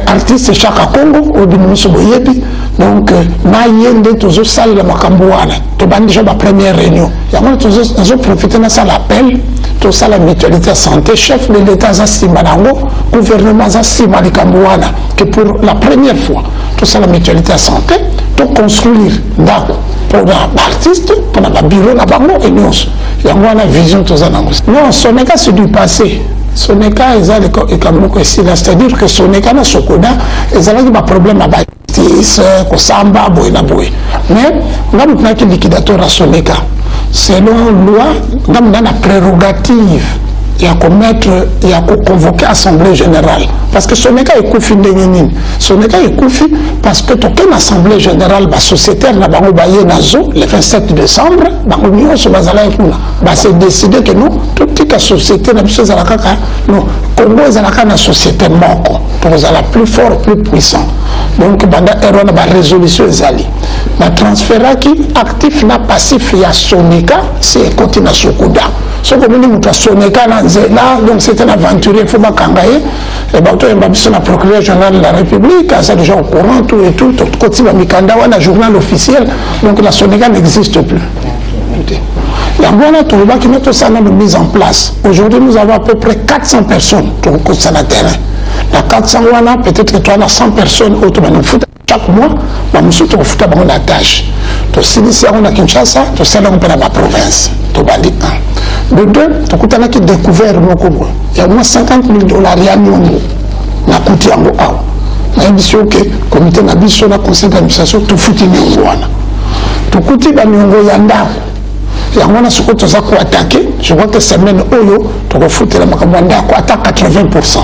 Speaker 13: artiste Chaka Congo, au Binoso Boyebi. Donc, Mayende, tu as salle de Makambouana. Tu as déjà ma première réunion. Il y a tu as profité de ça l'appel. Tout ça, la mutualité santé, chef de l'État Zastimanango, gouvernement Zastimanikambouana, que pour la première fois, tout ça, la mutualité santé, tout construire pour l'artiste, pour le bureau, la bango et nous. Il y a une vision, tout ça. Non, Soneka, c'est du passé. Soneka, c'est-à-dire que Soneka, na Sokoda, ils ont des problèmes à bâtisse, Kosamba, Boinaboui. Mais, on a maintenant un liquidateur à Soneka. Selon loi, nous avons la prérogative il y a convoquer l'Assemblée générale. Parce que ce n'est pas écoufi d'Enyenine. Ce n'est pas écoufi parce que toute l'Assemblée générale, la société, le 27 décembre, c'est décidé que nous, toute la société, nous, Congo est la société moko. Nous sommes la plus forte, plus puissante. Donc, il y a une résolution. Le transfert qui actif, na passif, il y a Soneka, c'est continue à Sokoda. Ce que nous avons Soneka, donc c'est un aventurier, il faut pas kangaye. Et bien, il y a un procureur général de la République, c'est déjà au courant, tout et tout. Quand il y a un journal officiel, donc la Soneka n'existe plus. Il y a un tournoi qui met tout ça mise en place. Aujourd'hui, nous avons à peu près 400 personnes sur le terrain. La 400, peut-être que tu as 100 personnes chaque mois, nous avons la tâche. Tu as on a Kinshasa, tu as la province. Tu as de deux, tu as découvert le Congo. Il y a au moins $50,000 à Nyongo. Na kuti yango awa. Na émission que le comité nabiso na conseil d'administration tout fouti Nyongo wana. Tu kuti ba Nyongo yanda. Yango na soko toza ko attaquer, je crois que semaine oyo to ko fouti la makambo ndako attaque 80%.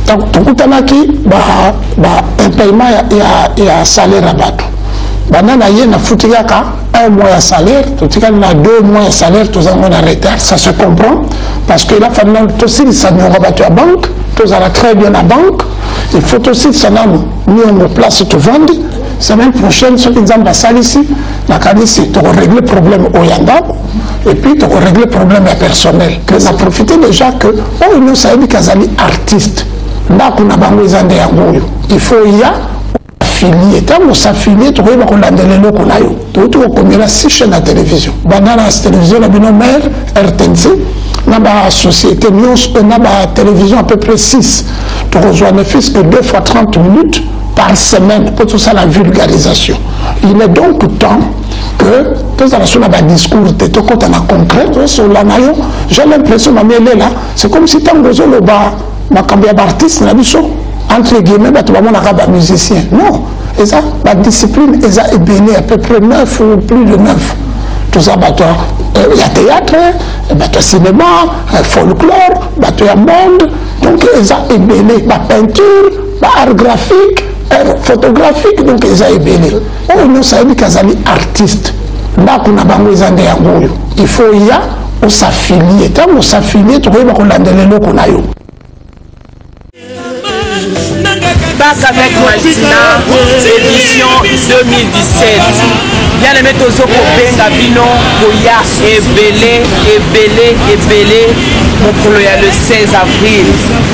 Speaker 13: Donc tu kutanaki un paiement il a salaire à bateau. Banana y na fouti yaka 1 mois de salaire, tout cas na 2 mois de salaire, tout ça on a retard, ça se comprend parce que là finalement tout si ça nous rabattu à banque, tout ça va très bien à banque, il faut aussi ça nous mis en place tout vendre. Semaine prochaine, ceux qui ont ambassade ici, la Canisi, tu vas régler le problème au Yanda, et puis tu vas régler le problème personnel. Que ça profite déjà que, oh, nous savons qu'ils sont artistes. Là, on a besoin il faut y avoir affilié. Quand on s'affilie, tu vois qu'on a des locaux qu'on a eu. Tu vois qu'on a 6 chaînes de télévision. Dans la télévision, on a mère, RTNC, on a la société news, on a la télévision à peu près 6. Tu reçois ne fût que 2 fois 30 minutes par semaine pour tout ça la vulgarisation. Il est donc temps que tout ça sur le discours de tout côté concret sur la maillot. J'ai l'impression que elle est là. C'est comme si tu as le bas, ma cambia d'artiste entre guillemets, tu vas avoir musicien. Non, et ça, la discipline est bénie à peu près 9 ou plus de 9. Tout ça, il y a théâtre, il y a cinéma, folklore, il y a monde. Donc, il est béni, la peinture, l'art graphique, photographique, donc ils ont ébélé. Oh, nous savons qu'ils sont artistes. Là, on a besoin de il faut y aller, on s'affilie. Quand on s'affilie, tu vois qu'on a des locaux qu'on a eu.
Speaker 14: Back avec Maltina, édition 2017. Bien aimé Tozoko Benga Bino, Koya Ebele, Mokolo ya le 16 avril.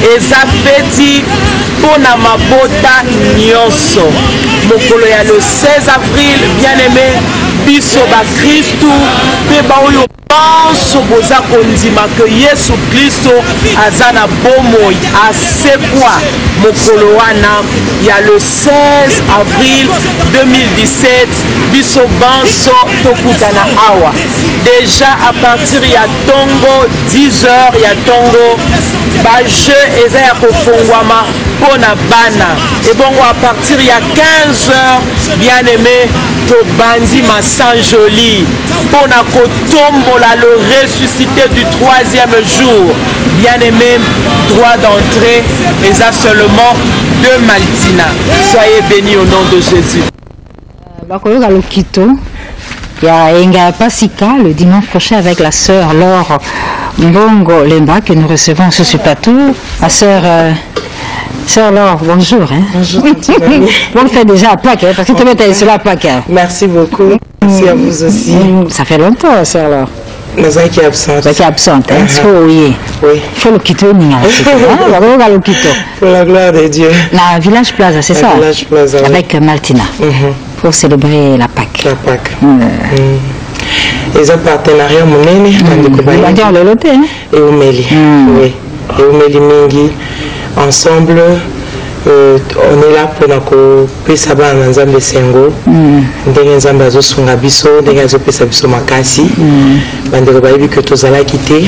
Speaker 14: Et ça fait Pona Mabota Nyonso. Mokolo ya le 16 avril, bien aimé, Biso ba Christou, Peba Oyo. Pense boza kondima que Yesu Christo azana bomoi asekwa mokolo wana ya le 16 avril 2017 biso banso tokutana awa déjà à partir ya tongo 10h ya tongo ba jeu eza ya kofongwama pona bana et bon à partir ya 15h bien aimé to bandi masan joli pona kotombola le ressuscité du 3e jour. Bien aimé, droit d'entrée, et ça seulement de Maltina. Soyez bénis au nom de Jésus.
Speaker 4: Bakoyoka Lokito, il y a Enga Pasika le dimanche prochain avec la sœur Laure Mbongo Lemba que nous recevons sur ce plateau. La sœur Laure, bonjour. Hein?
Speaker 1: Bonjour.
Speaker 4: On fait déjà à plaque, hein, parce que tu mets sur la plaque. Hein.
Speaker 1: Merci beaucoup. Merci à vous aussi.
Speaker 4: Ça fait longtemps, sœur Laure.
Speaker 1: Naza qui est absente.
Speaker 4: Qui est absente, hein? Oui. Il faut le quitter,
Speaker 1: pour la gloire de Dieu.
Speaker 4: La Village Plaza, c'est ça?
Speaker 1: Village Plaza,
Speaker 4: avec Maltina. Pour célébrer la Pâque.
Speaker 1: La Pâque. Ils ont partenariat monene.
Speaker 4: On va dire le loté.
Speaker 1: Et Oumeli. Oui. Et Oumeli Mingi. Ensemble. On est là pour nous pesa bana nzambe sengo ndenge nzambe azosunga biso ndenge azopesa biso makasi bandeko bayebi que tozala quitté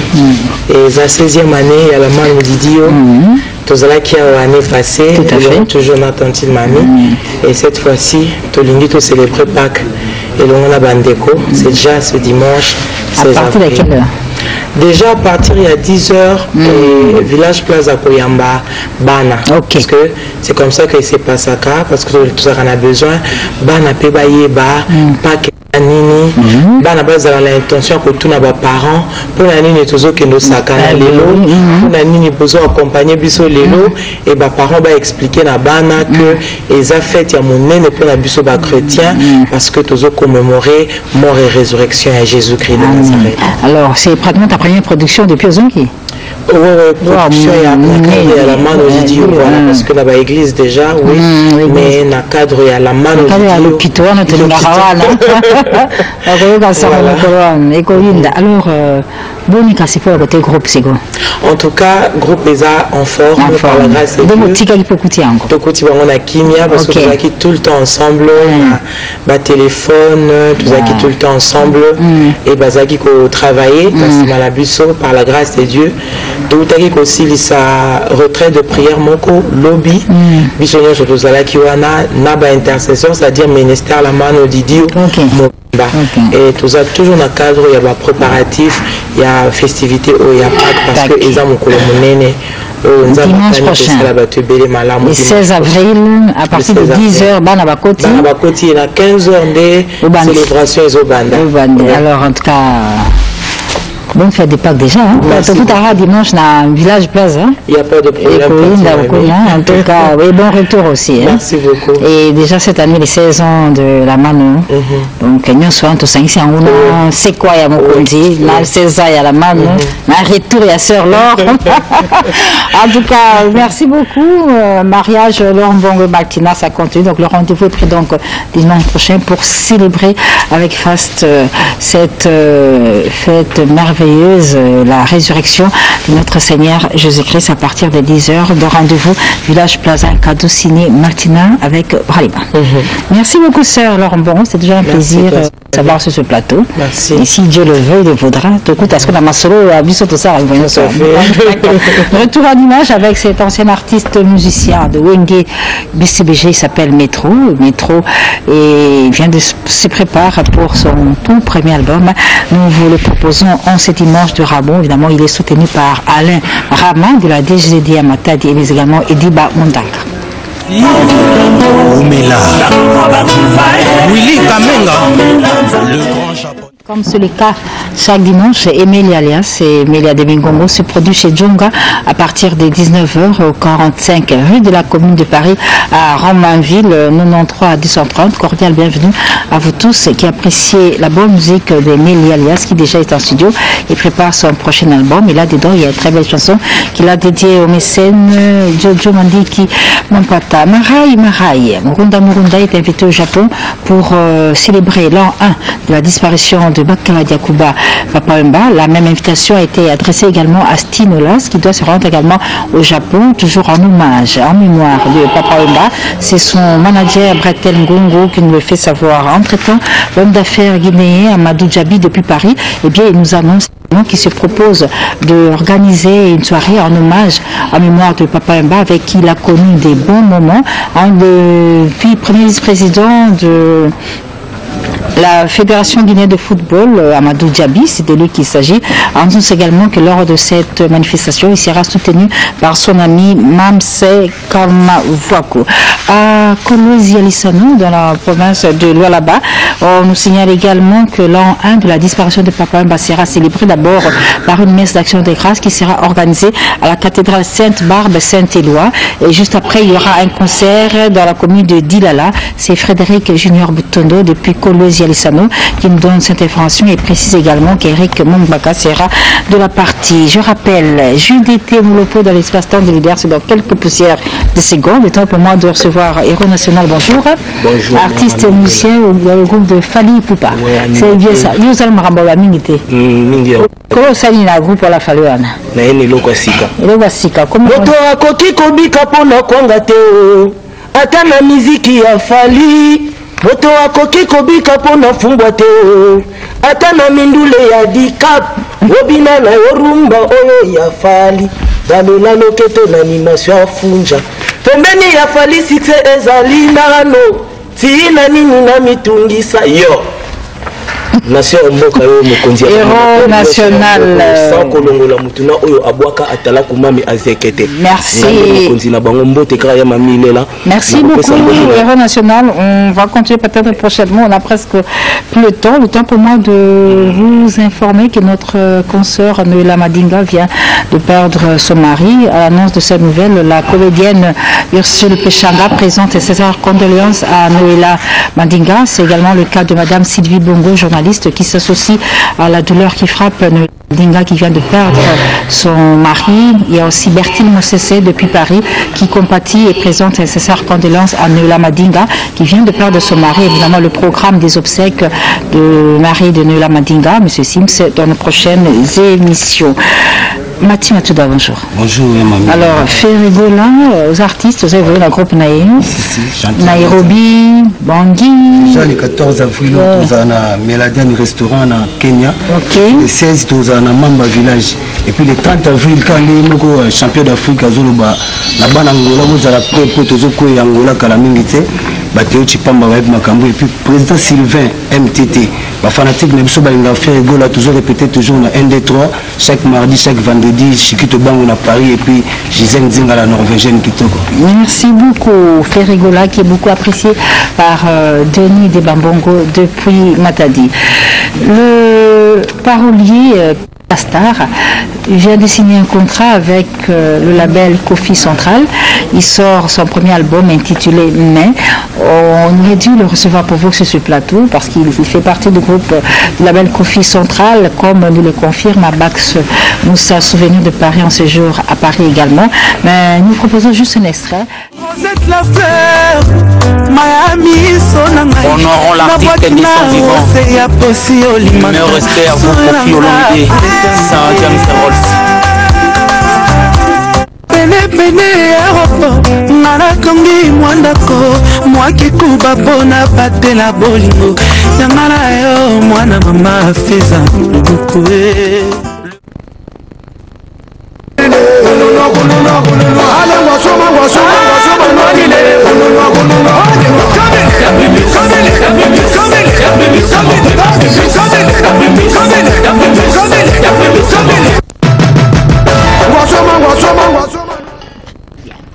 Speaker 1: et la 16e année ya la mano Didio tozala qui a année passée toujours Natantine Mami et cette fois-ci tolingi to célébrer Pâques et l'on a bandeko c'est déjà ce dimanche
Speaker 4: à partir de quelle heure?
Speaker 1: Déjà à partir il y a 10h, Village Plaza Koyamba Bana. Parce que c'est comme ça que c'est pas ça, parce que tout ça qu'on a besoin. Bana Pebaye Ba, Pâques Nini, Bana Baza l'intention que tous nos parents, pour la Nini toujours que nous sakana lelo, pour la Nini besoin accompagner biso lelo, et bah parents va expliquer na Bana que les affaires y a mon nez pour la biso ba chrétien, parce que toujours commémorer mort et résurrection à Jésus-Christ de Nazareth.
Speaker 4: Alors c'est pratiquement ta première production depuis Ozonki?
Speaker 1: Oui, production il y a la main de Dieu, voilà, parce que là-bas l'église déjà, oui, mais dans le cadre il y a la main de Dieu.
Speaker 4: Alors, Bonika, c'est pour côté groupe, c'est quoi?
Speaker 1: En tout cas, groupe est en forme, par la grâce de Dieu. On a Kimia, parce que nous avons tout le temps ensemble, on a téléphone, nous avons tout le temps ensemble, et nous avons travaillé, par la grâce de Dieu. Donc, nous avons aussi sa retraite de prière, Moko, lobby, Bissonio, surtout Zalaki Wana, Naba intercession, c'est-à-dire ministère, la main au Didio. Et tout ça, toujours dans le cadre, il y a des préparatifs, il y a festivité, il y a Pâques, parce que les hommes ont
Speaker 4: dimanche prochain, le 16 avril, à partir de 10h, Banabakoti.
Speaker 1: Banabakoti, il y a 15h de célébration et Zobanda.
Speaker 4: Alors, en tout cas, bonne fête de Pâques déjà. Tout à dimanche dans le Village Plaza.
Speaker 1: Il n'y a pas de problème.
Speaker 4: En tout cas, oui, bon retour aussi.
Speaker 1: Merci beaucoup.
Speaker 4: Et déjà cette année, les 16 ans de la Mano. Donc, nous sommes tous 5 ans. C'est quoi, il y a mon conduit? Là, 16 ans, il y a la Mano. Un retour, il y a Sœur Laure. En tout cas, merci beaucoup. Mariage Laure Mbongo Maltina, ça continue. Donc, le rendez-vous est pris donc dimanche prochain pour célébrer avec faste cette fête merveilleuse. La résurrection de notre Seigneur Jésus-Christ à partir de 10h de rendez-vous Village Plaza cadeau signé Martina avec Braliba. Merci beaucoup sœur Laure Mbongo, c'est déjà un plaisir de savoir sur ce plateau.
Speaker 1: Merci.
Speaker 4: Et si Dieu le veut, il le voudra. Écoute, est-ce que la Masolo a vu tout ça? Retour à l'image avec cet ancien artiste musicien de Wenge BCBG, il s'appelle Métro, et il vient de se préparer pour son tout premier album. Nous vous le proposons en ce dimanche de Ramon. Évidemment, il est soutenu par Alain Raman de la DGD à Matadi, mais également Ediba Mondaka.
Speaker 15: Oumela Willy Kamenga, le grand Japon.
Speaker 4: Comme c'est le cas chaque dimanche, Emilia Alias et Emilia de Bingongo se produit chez Djonga à partir des 19h au 45 rue de la commune de Paris à Romainville, 93 à 230. Cordial bienvenue à vous tous qui appréciez la bonne musique d'Emilia Alias qui déjà est en studio et prépare son prochain album. Et là dedans, il y a une très belle chanson qu'il a dédiée au mécène Jojo Mandiki Mampata. Marai Murunda est invité au Japon pour célébrer l'an 1 de la disparition de Bakara Diakuba Papa Wemba. La même invitation a été adressée également à Stinolas qui doit se rendre également au Japon, toujours en hommage, en mémoire de Papa Wemba. C'est son manager Bretel Ngongo qui nous le fait savoir. Entre-temps, l'homme d'affaires guinéen Amadou Djabi depuis Paris, eh bien, il nous annonce qui se propose d'organiser une soirée en hommage en mémoire de Papa Wemba avec qui il a connu des bons moments. Le premier vice-président de la Fédération guinéenne de football, Amadou Djabi, c'est de lui qu'il s'agit. On annonce également que lors de cette manifestation, il sera soutenu par son ami Mamse Kamavwako. À Kolwezi-Alisano, dans la province de Lualaba, on nous signale également que l'an 1 de la disparition de Papa Wemba sera célébré d'abord par une messe d'action des grâces qui sera organisée à la cathédrale Sainte-Barbe Saint-Éloi. Et juste après, il y aura un concert dans la commune de Dilala. C'est Frédéric Junior Boutondo depuis Kolwezi-Alisano qui nous donne cette information et précise également qu'Eric Mombaka sera de la partie. Je rappelle, Judith Moulopo dans l'espace-temps de leader, c'est dans quelques poussières de secondes. Le temps pour moi de recevoir Héros National, bonjour.
Speaker 15: Bonjour.
Speaker 4: Artiste et musicien au groupe de Fali Poupa. C'est bien ça. Nous allons Marambola Mingite. Comment ça dit le groupe à la Faluana?
Speaker 15: Naeni Lokasika.
Speaker 4: Lokasika. Comment
Speaker 15: Moto akoki kobika pona kwanga te. Ata na miziki ya Fali. Moto akoki kobika pona fumbwa te. Ata na mindule ya dikap. Obina na yorumba oyo ya Fali. Dalula loketo na animation ya funja. Pembeni ya Fali sikse ezali nano. Tina nini na mitungisa yo. Nation mboka yo mokonzi ya
Speaker 4: Héros national
Speaker 15: sans kolongola mutuna oyo abwaka atala kumami azekete.
Speaker 4: Merci.
Speaker 15: Mokonzi na bango mbote kra ya mami lela.
Speaker 4: Merci beaucoup Héros national. On va continuer peut-être prochainement. On a presque plus le temps. Le temps pour moi de vous informer que notre consoeur Noëlla Madinga vient de perdre son mari. À l'annonce de cette nouvelle, la comédienne Ursule Pechanga présente ses condoléances à Noëlla Madinga. C'est également le cas de Madame Sylvie Bongo, journaliste qui s'associe à la douleur qui frappe Dinga qui vient de perdre son mari. Il y a aussi Bertine Mossessé depuis Paris qui compatit et présente ses condoléances à Noëlla Madinga qui vient de perdre son mari. Évidemment, le programme des obsèques de mari de Noëlla Madinga, M. Sims, dans nos prochaines émissions. Mathieu Matouda, bonjour.
Speaker 15: Bonjour, mamie.
Speaker 4: Alors, Ferrigola, aux artistes, vous avez vu le groupe Nairobi, Bangui.
Speaker 15: Déjà le 14 avril, nous avons Méladian restaurant à Kenya. Le 16, nous avons Mamba Village. Et puis le 30 avril, quand les champions d'Afrique, la banane Angola, vous avez prêt pour tous les Angola, Kalamingite. Bateo Chipamba avec Makambo et puis président Sylvain MTT. Les fanatiques ne sont pas faire Gola toujours répéter toujours dans 1, 2, 3 chaque mardi, chaque vendredi, Chikito Bango à Paris et puis Gisèle Zinga la Norvégienne Kitoko.
Speaker 4: Merci beaucoup Ferrigola qui est beaucoup apprécié par Denis Debambongo depuis Matadi. Le parolier Pastar vient de signer un contrat avec le label Kofi Central. Il sort son premier album intitulé Mais. On aurait dû le recevoir pour vous sur ce plateau parce qu'il fait partie du groupe du label Kofi Central, comme nous le confirme à Bax Moussa, souvenir de Paris en séjour à Paris également. Mais nous proposons juste un extrait.
Speaker 16: Honorons l'artiste de son vivant. Numéro Esther, vous Kofi Olomide, Saint James Rolls.
Speaker 11: Pene aéroport nanatongi mwandako mwakikuba mpona batela bolingo yangana yo mwana mama feza lukue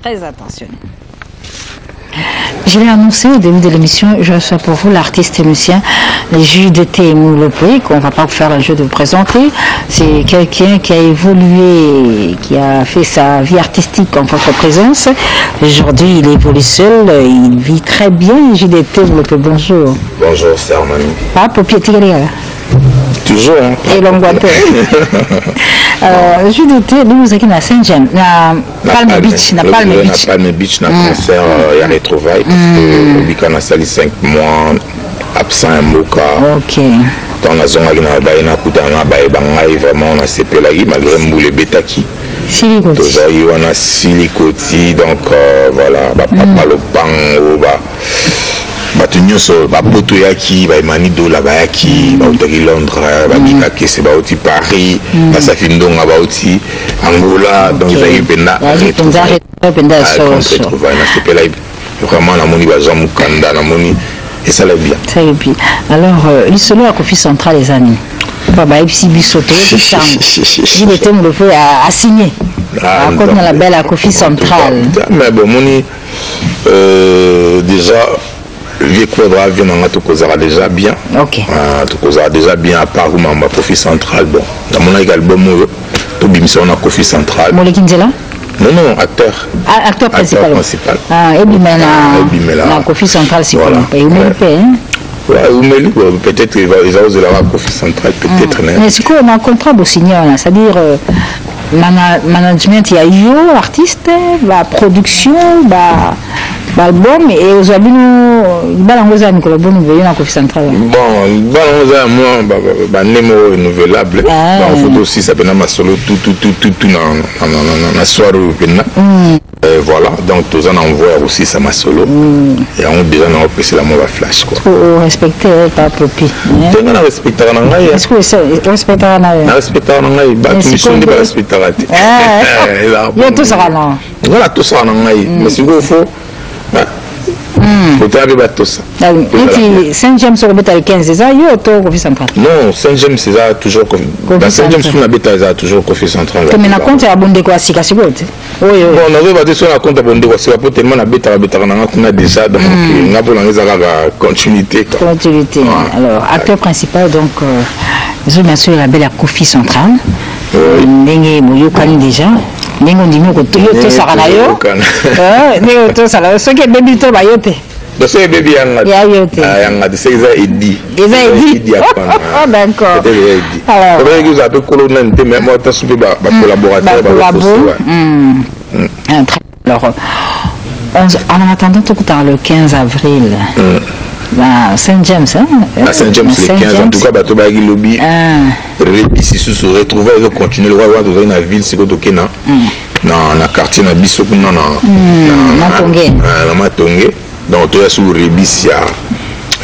Speaker 4: Très attention. Je l'ai annoncé au début de l'émission, je reçois pour vous l'artiste et musicien JDT Moulopoui, qu'on ne va pas faire le jeu de vous présenter. C'est quelqu'un qui a évolué, qui a fait sa vie artistique en votre présence. Aujourd'hui, il évolue seul, il vit très bien. JDT Moulopoui, bonjour.
Speaker 10: Bonjour, c'est Armani.
Speaker 4: Ah, Popier Tigre.
Speaker 10: Toujours, hein.
Speaker 4: Et l'angoisse. JDT, nous sommes à Saint-James, à Palm Beach.
Speaker 10: Na Palm Beach, na concert, il y a retrouvailles, parce que on a sali 5 mois absent à Moka.
Speaker 4: Ok.
Speaker 10: Dans la zone, on a vraiment, on a CPLAI, malgré Moulé Betaki.
Speaker 4: Silicoti.
Speaker 10: On a Silicoti, donc voilà, Papa le Pango, bato nyonso bapoto yaki baemani dola bayaki bautaki Londres babikaki se bauti Paris basafi ndonga bauti Angola donc ezali mpenda retrouvaille na sepela vraiment namoni bazwa mokanda namoni esala bien.
Speaker 4: Alors lisolo ya Kofi Central les amis bayebisi biso toyebisango JDT Moulopoui a signé akomi na label ya Kofi Central
Speaker 10: mais bon moni déjà Vieux Quadra vient en Tokozara déjà bien.
Speaker 4: Ok.
Speaker 10: Tokozara déjà bien à part ma Kofi Central. Bon, dans mon album, tout on a Kofi Central.
Speaker 4: Molekinzela?
Speaker 10: Non, acteur.
Speaker 4: Ah, acteur principal. Ah, et Bimela. Kofi Central, c'est voilà. Et
Speaker 10: peut-être qu'ils vont oser la Kofi Central, peut-être.
Speaker 4: Mais c'est quoi, on a un contrat de signer, c'est-à-dire management, il y a eu artiste, la production, l'album et aujourd'hui nous balangoza Nicolas Bon nous voyons en Kofi Central.
Speaker 10: Bon balangoza moi nemo renouvelable en photo aussi ça pena ma solo tout na soirée pena voilà donc tous en envoyer aussi ça ma solo et on déjà on passer la mova flash quoi.
Speaker 4: Faut respecter pas Popi.
Speaker 10: Tu na respecter na ngai.
Speaker 4: Est-ce que respecter na ngai?
Speaker 10: Na respecter na ngai ba tu sonde ba respecter raté.
Speaker 4: Yo tout ça là.
Speaker 10: Voilà tout ça na ngai mais si vous faut
Speaker 4: Saint-James sur le 15, c'est ça, il y a Kofi Central.
Speaker 10: Non, Saint-James, c'est ça, toujours Kofi. Saint-James, sur la bêta, c'est toujours Kofi Central.
Speaker 4: Mais la compte est abondé quoi, si c'est bon.
Speaker 10: Bon, on avait battu sur la compte abondé quoi, c'est pas tellement la bêta, on a déjà, donc, on a pour la continuité.
Speaker 4: Continuité. Alors, acteur principal, donc, je bien sûr la belle Kofi Central. N'engue Mouyokani déjà. N'engue Ndimo ko to sakana yo. N'engue to sakana. Ce qui est baby to ba yote.
Speaker 10: Donc c'est baby yanga.
Speaker 4: Ya yote.
Speaker 10: Yanga de c'est ça Eddy.
Speaker 4: Déjà Eddy. Oh d'accord.
Speaker 10: Alors. Vous voyez que vous avez colonel mais moi t'as soupé ba collaborateur ba
Speaker 4: Alors en attendant tout le 15 avril. Saint-James, hein?
Speaker 10: Saint-James, le 15, en tout cas, bateau Bagui Lobby. Ici, se retrouver, ils vont continuer le roi dans la ville, c'est que dans le quartier, dans le Bissou, dans Matongé. Donc, tu es sous le Rébis,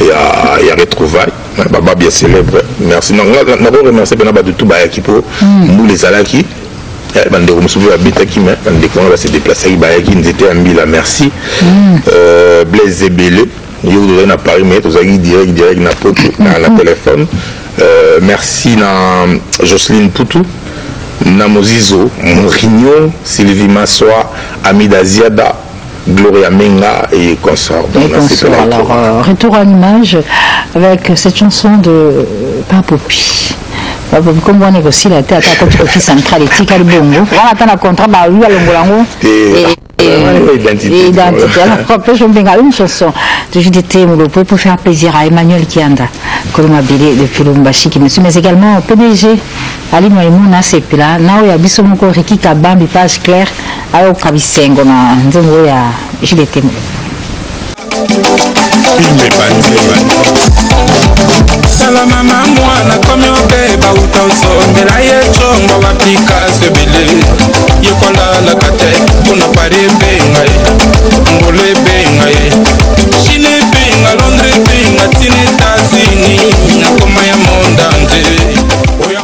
Speaker 10: il y a retrouvailles. Baba bien célèbre. Merci. Donc, on a remercié de tout Bayaki pour nous, les Alaki. Bande de Moussoubi Abitaki, mais bande de Kono va se déplacer avec Bayaki, nous étions en Mila. Merci. Blaise Zébélé. Je vous donne à Paris, mais vous avez direct dans la téléphone. Merci à Jocelyne Poutou, Namozizo, Mourinho, Sylvie Massoa, Amida Ziada, Gloria Menga et consort.
Speaker 4: Alors, retour à l'image avec cette chanson de Papopi. Comme on négocie la tête à côté de Kofi Central et Tika Bongo, on attend le contrat, lui à l'Ongolango. Identité. Alors, je vais faire une chanson de JDT Moulopoui pour faire plaisir à Emmanuel Kianda, Koloma Bélé depuis Lumbashi, mais également au PDG, Ali Moïmouna Sepila, Nao Yabisomoko Riki Kabambi, page claire, Ao Kabisengo, Nzongo ya JDT
Speaker 17: salama na mwana komi obeba uta osondela ye congo bapika sebele yekolalaka te mpona pari ebenga ye ngolo ebenga ye chine ebenga londres ebenga ntina etats-unis nakoma ya mondanze oya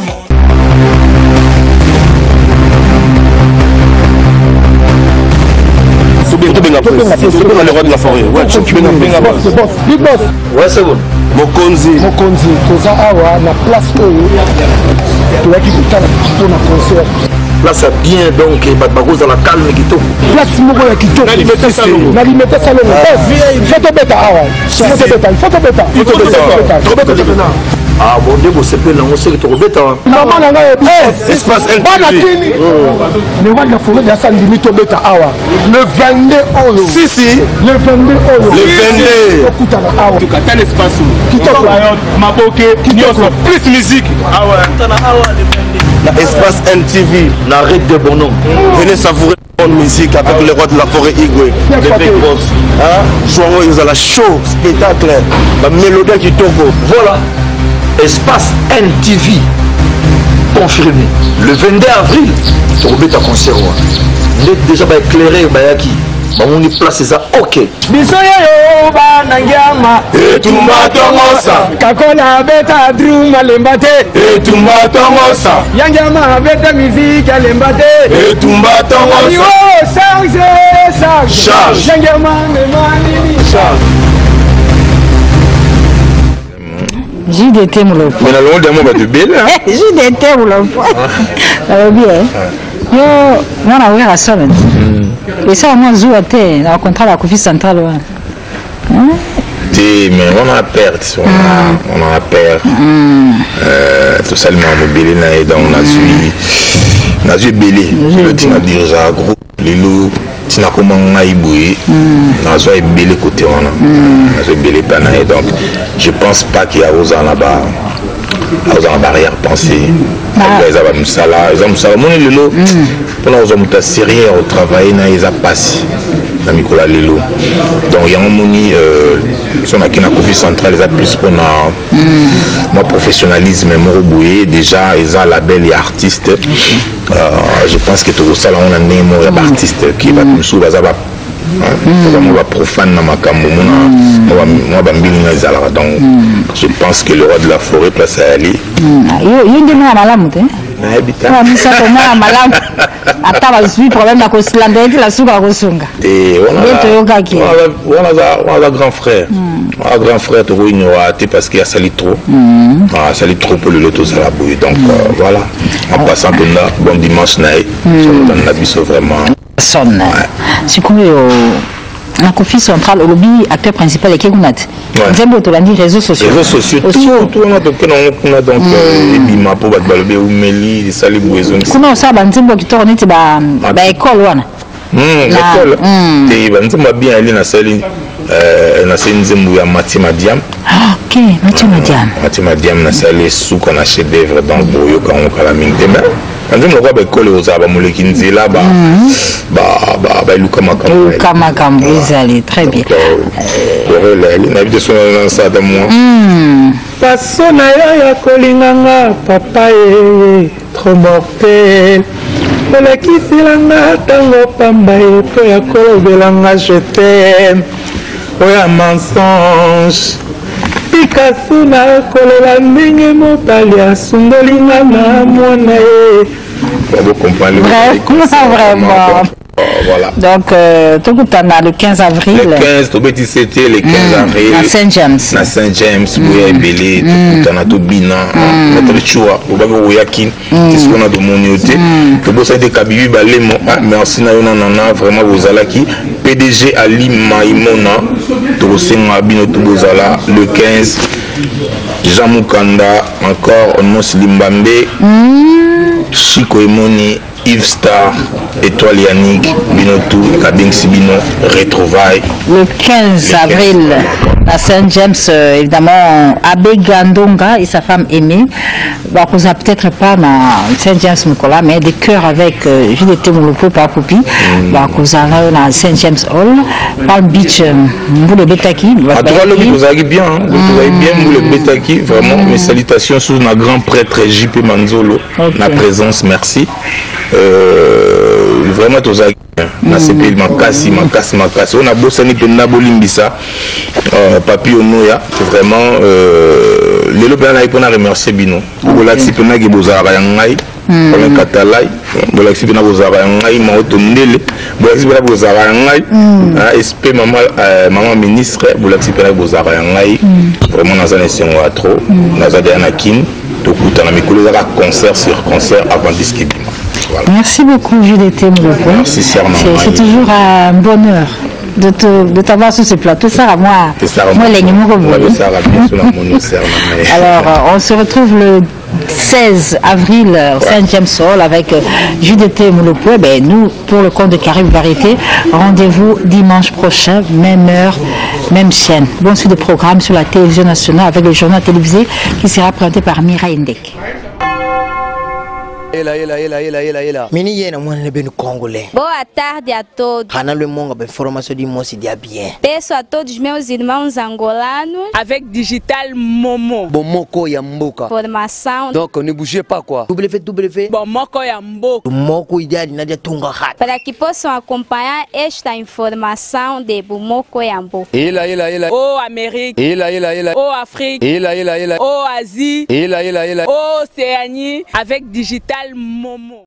Speaker 9: Sobenga le roi de la forêt. Ouais, tu peux nous benga boss.
Speaker 13: Big boss.
Speaker 9: Ouais, c'est bon. Mokonzi.
Speaker 13: Toza awa na place oyo. Tu vas quitter la concert.
Speaker 9: place à bien donc cause dans la calme kitoko
Speaker 18: place moko ya kitoko na limité salongo photo beta awa photo beta
Speaker 9: ah bon Dieu c'est pas non c'est que tu rebeta
Speaker 18: maman na ngai
Speaker 9: espace
Speaker 18: bana kini le wanda la forêt ya sandi mito beta awa le 22 euro
Speaker 9: si
Speaker 18: le 22 euro
Speaker 9: le 22
Speaker 18: okutana awa
Speaker 8: tu kata l'espace
Speaker 18: kitoko
Speaker 8: maboke nyonso plus musique awa
Speaker 9: la espace MTV la règle de Bono venez savourer bonne musique avec les rois de la forêt Igwe les big boss jouons ils ont la show spectacle la mélodie qui tourne voilà espace MTV confirmé le 22 avril tu rebeta concert déjà éclairé bayaki on y place ça ok
Speaker 18: bisoyo bana ngama
Speaker 9: etumba tongosa
Speaker 18: kakola beta drum alembate
Speaker 9: etumba tongosa
Speaker 18: yangama beta musique alembate
Speaker 9: etumba tongosa
Speaker 18: yo charge yangama memani charge
Speaker 4: JDT Moulopo.
Speaker 9: Mais la longue de de belle.
Speaker 4: JDT Moulopo. Bien. Yo, moi na ouvert à ça maintenant. Et ça moi joue à terre, dans le contrat la Kofi centrale.
Speaker 10: Mais on a perdu, on a perdu. Tout seulement mobile et donc on a belé. Le team a déjà gros les loups. Tina comment on a éboué, on a belé côté on a belé panaï donc je pense pas qu'il y a aux en là-bas. Aux barrière pensée. Ils ont musala, ils ont musala. Mon lelo, pour nous hommes ta sérieux au travail, ils ont passé. La Nicolas lelo. Donc il y a un moni, son qui na Kofi central, ils ont plus pour moi professionnalisme, mon reboué déjà ils ont label et artiste. Je pense que tout ça là on a né mon artiste qui va nous sous bazaba. Moi profane na makambo moi bambili na zala donc je pense que le roi de la forêt place à aller
Speaker 4: yo ndema malamu te
Speaker 10: na habita
Speaker 4: na ça toma malamu ata ba suis problème na ko slanda et la suka ko sunga
Speaker 10: et on a grand frère un grand frère to ko inyoa te parce qu'il a sali trop sali trop pour le loto ça la bouille donc voilà en passant bon dimanche na on a biso vraiment
Speaker 4: sonne c'est comme la Kofi centrale au lobby acteur principal et Kegunat. Zembo to landi réseaux sociaux.
Speaker 10: Réseaux sociaux tout on a donc ebima pour ba balobe ou meli sali bouezon.
Speaker 4: Comment ça ba nzembo ki tourner ba école wana.
Speaker 10: École. Et ba nzembo bien aller na sali na sali nzembo ya Matima Diam.
Speaker 4: OK, Matima Diam.
Speaker 10: Matima Diam na sali sous qu'on a chef d'œuvre dans boyo quand on kala ming demain. Quand je me vois école aux abats molekinzi là Luka
Speaker 4: Makambo ils allaient très bien.
Speaker 10: Il habite sur un ça de moi.
Speaker 18: Façon ya kolinganga papa trop mortel. Ola kisilanga tango pamba to ya kolobelanga je t'aime. Oya mensonge. Pikasuna kolela ndenge motali asundolinga na mwana ye.
Speaker 4: Vraiment.
Speaker 10: Voilà.
Speaker 4: Donc, tout le 15 avril.
Speaker 10: Le 15, tout petit c'était le 15 avril.
Speaker 4: À Saint-James.
Speaker 10: À Saint-James, où est belé, tout en a tout bina, notre choix, au bas où yakin, c'est ce qu'on a de mon yoté. Le boss a été kabibi balemo, merci na yonana, vraiment vous allez qui. PDG Ali Maïmona, tout c'est mabino tout vous allez le 15. Jean Mukanda, encore Nos Limbambe, Chico Emoni. Yves Star, Étoile Yannick, Binotou, Kabing Sibino, Retrouvailles.
Speaker 4: Le 15 avril, à Saint-James, évidemment, Abbé Gandonga et sa femme aimée. Bah, vous n'avez peut-être pas dans Saint-James, Nicolas, mais des cœurs avec JDT Moulopo par Popi. Bah, vous avez dans Saint-James Hall, Palm Beach, Moule Betaki.
Speaker 10: À toi, vous avez bien, vous avez bien Moule Betaki, vraiment. Mes salutations sur notre grand prêtre JP Manzolo, la présence, merci. Vraiment tous à na CP makasi on a bossé avec Nabolimbisa papi onoya vraiment les lobes là pour remercier bino pour l'accident qui bozara yangai pour le catalai pour l'accident bozara yangai ma otondele pour l'accident bozara yangai SP maman ministre pour l'accident bozara yangai vraiment dans un essai on a trop dans un anakin tout coup dans mes collègues concert sur concert avant disque. Voilà.
Speaker 4: Merci beaucoup, JDT Mouloko.
Speaker 10: Merci,
Speaker 4: c'est toujours un bonheur de t'avoir sur ce plateau. Ça, moi, les Alors, on se retrouve le 16 avril au 5e sol avec JDT Mouloko. Nous, pour le compte de Caraïbes Variété, rendez-vous dimanche prochain, même heure, même chaîne. Bon suite de programme sur la télévision nationale avec le journal télévisé qui sera présenté par Mira Indek.
Speaker 19: Mini yena mwana beno congolais.
Speaker 2: Boa tarde a todos.
Speaker 19: Hana le monga be formação de moci dia bien.
Speaker 2: Peço a todos meus irmãos angolanos
Speaker 3: avec Digital Momo.
Speaker 19: Bomoko ya mboka.
Speaker 2: Formação.
Speaker 19: Donc ne bougez pas quoi. www.
Speaker 3: Bomoko ya mboka.
Speaker 19: Moko idade na dia tunga hat.
Speaker 2: Para que possam acompanhar esta informação de Bomoko ya mboka.
Speaker 3: Oh Amérique. Oh Afrique. Oh Asie. Oh Océanie avec Digital Momo.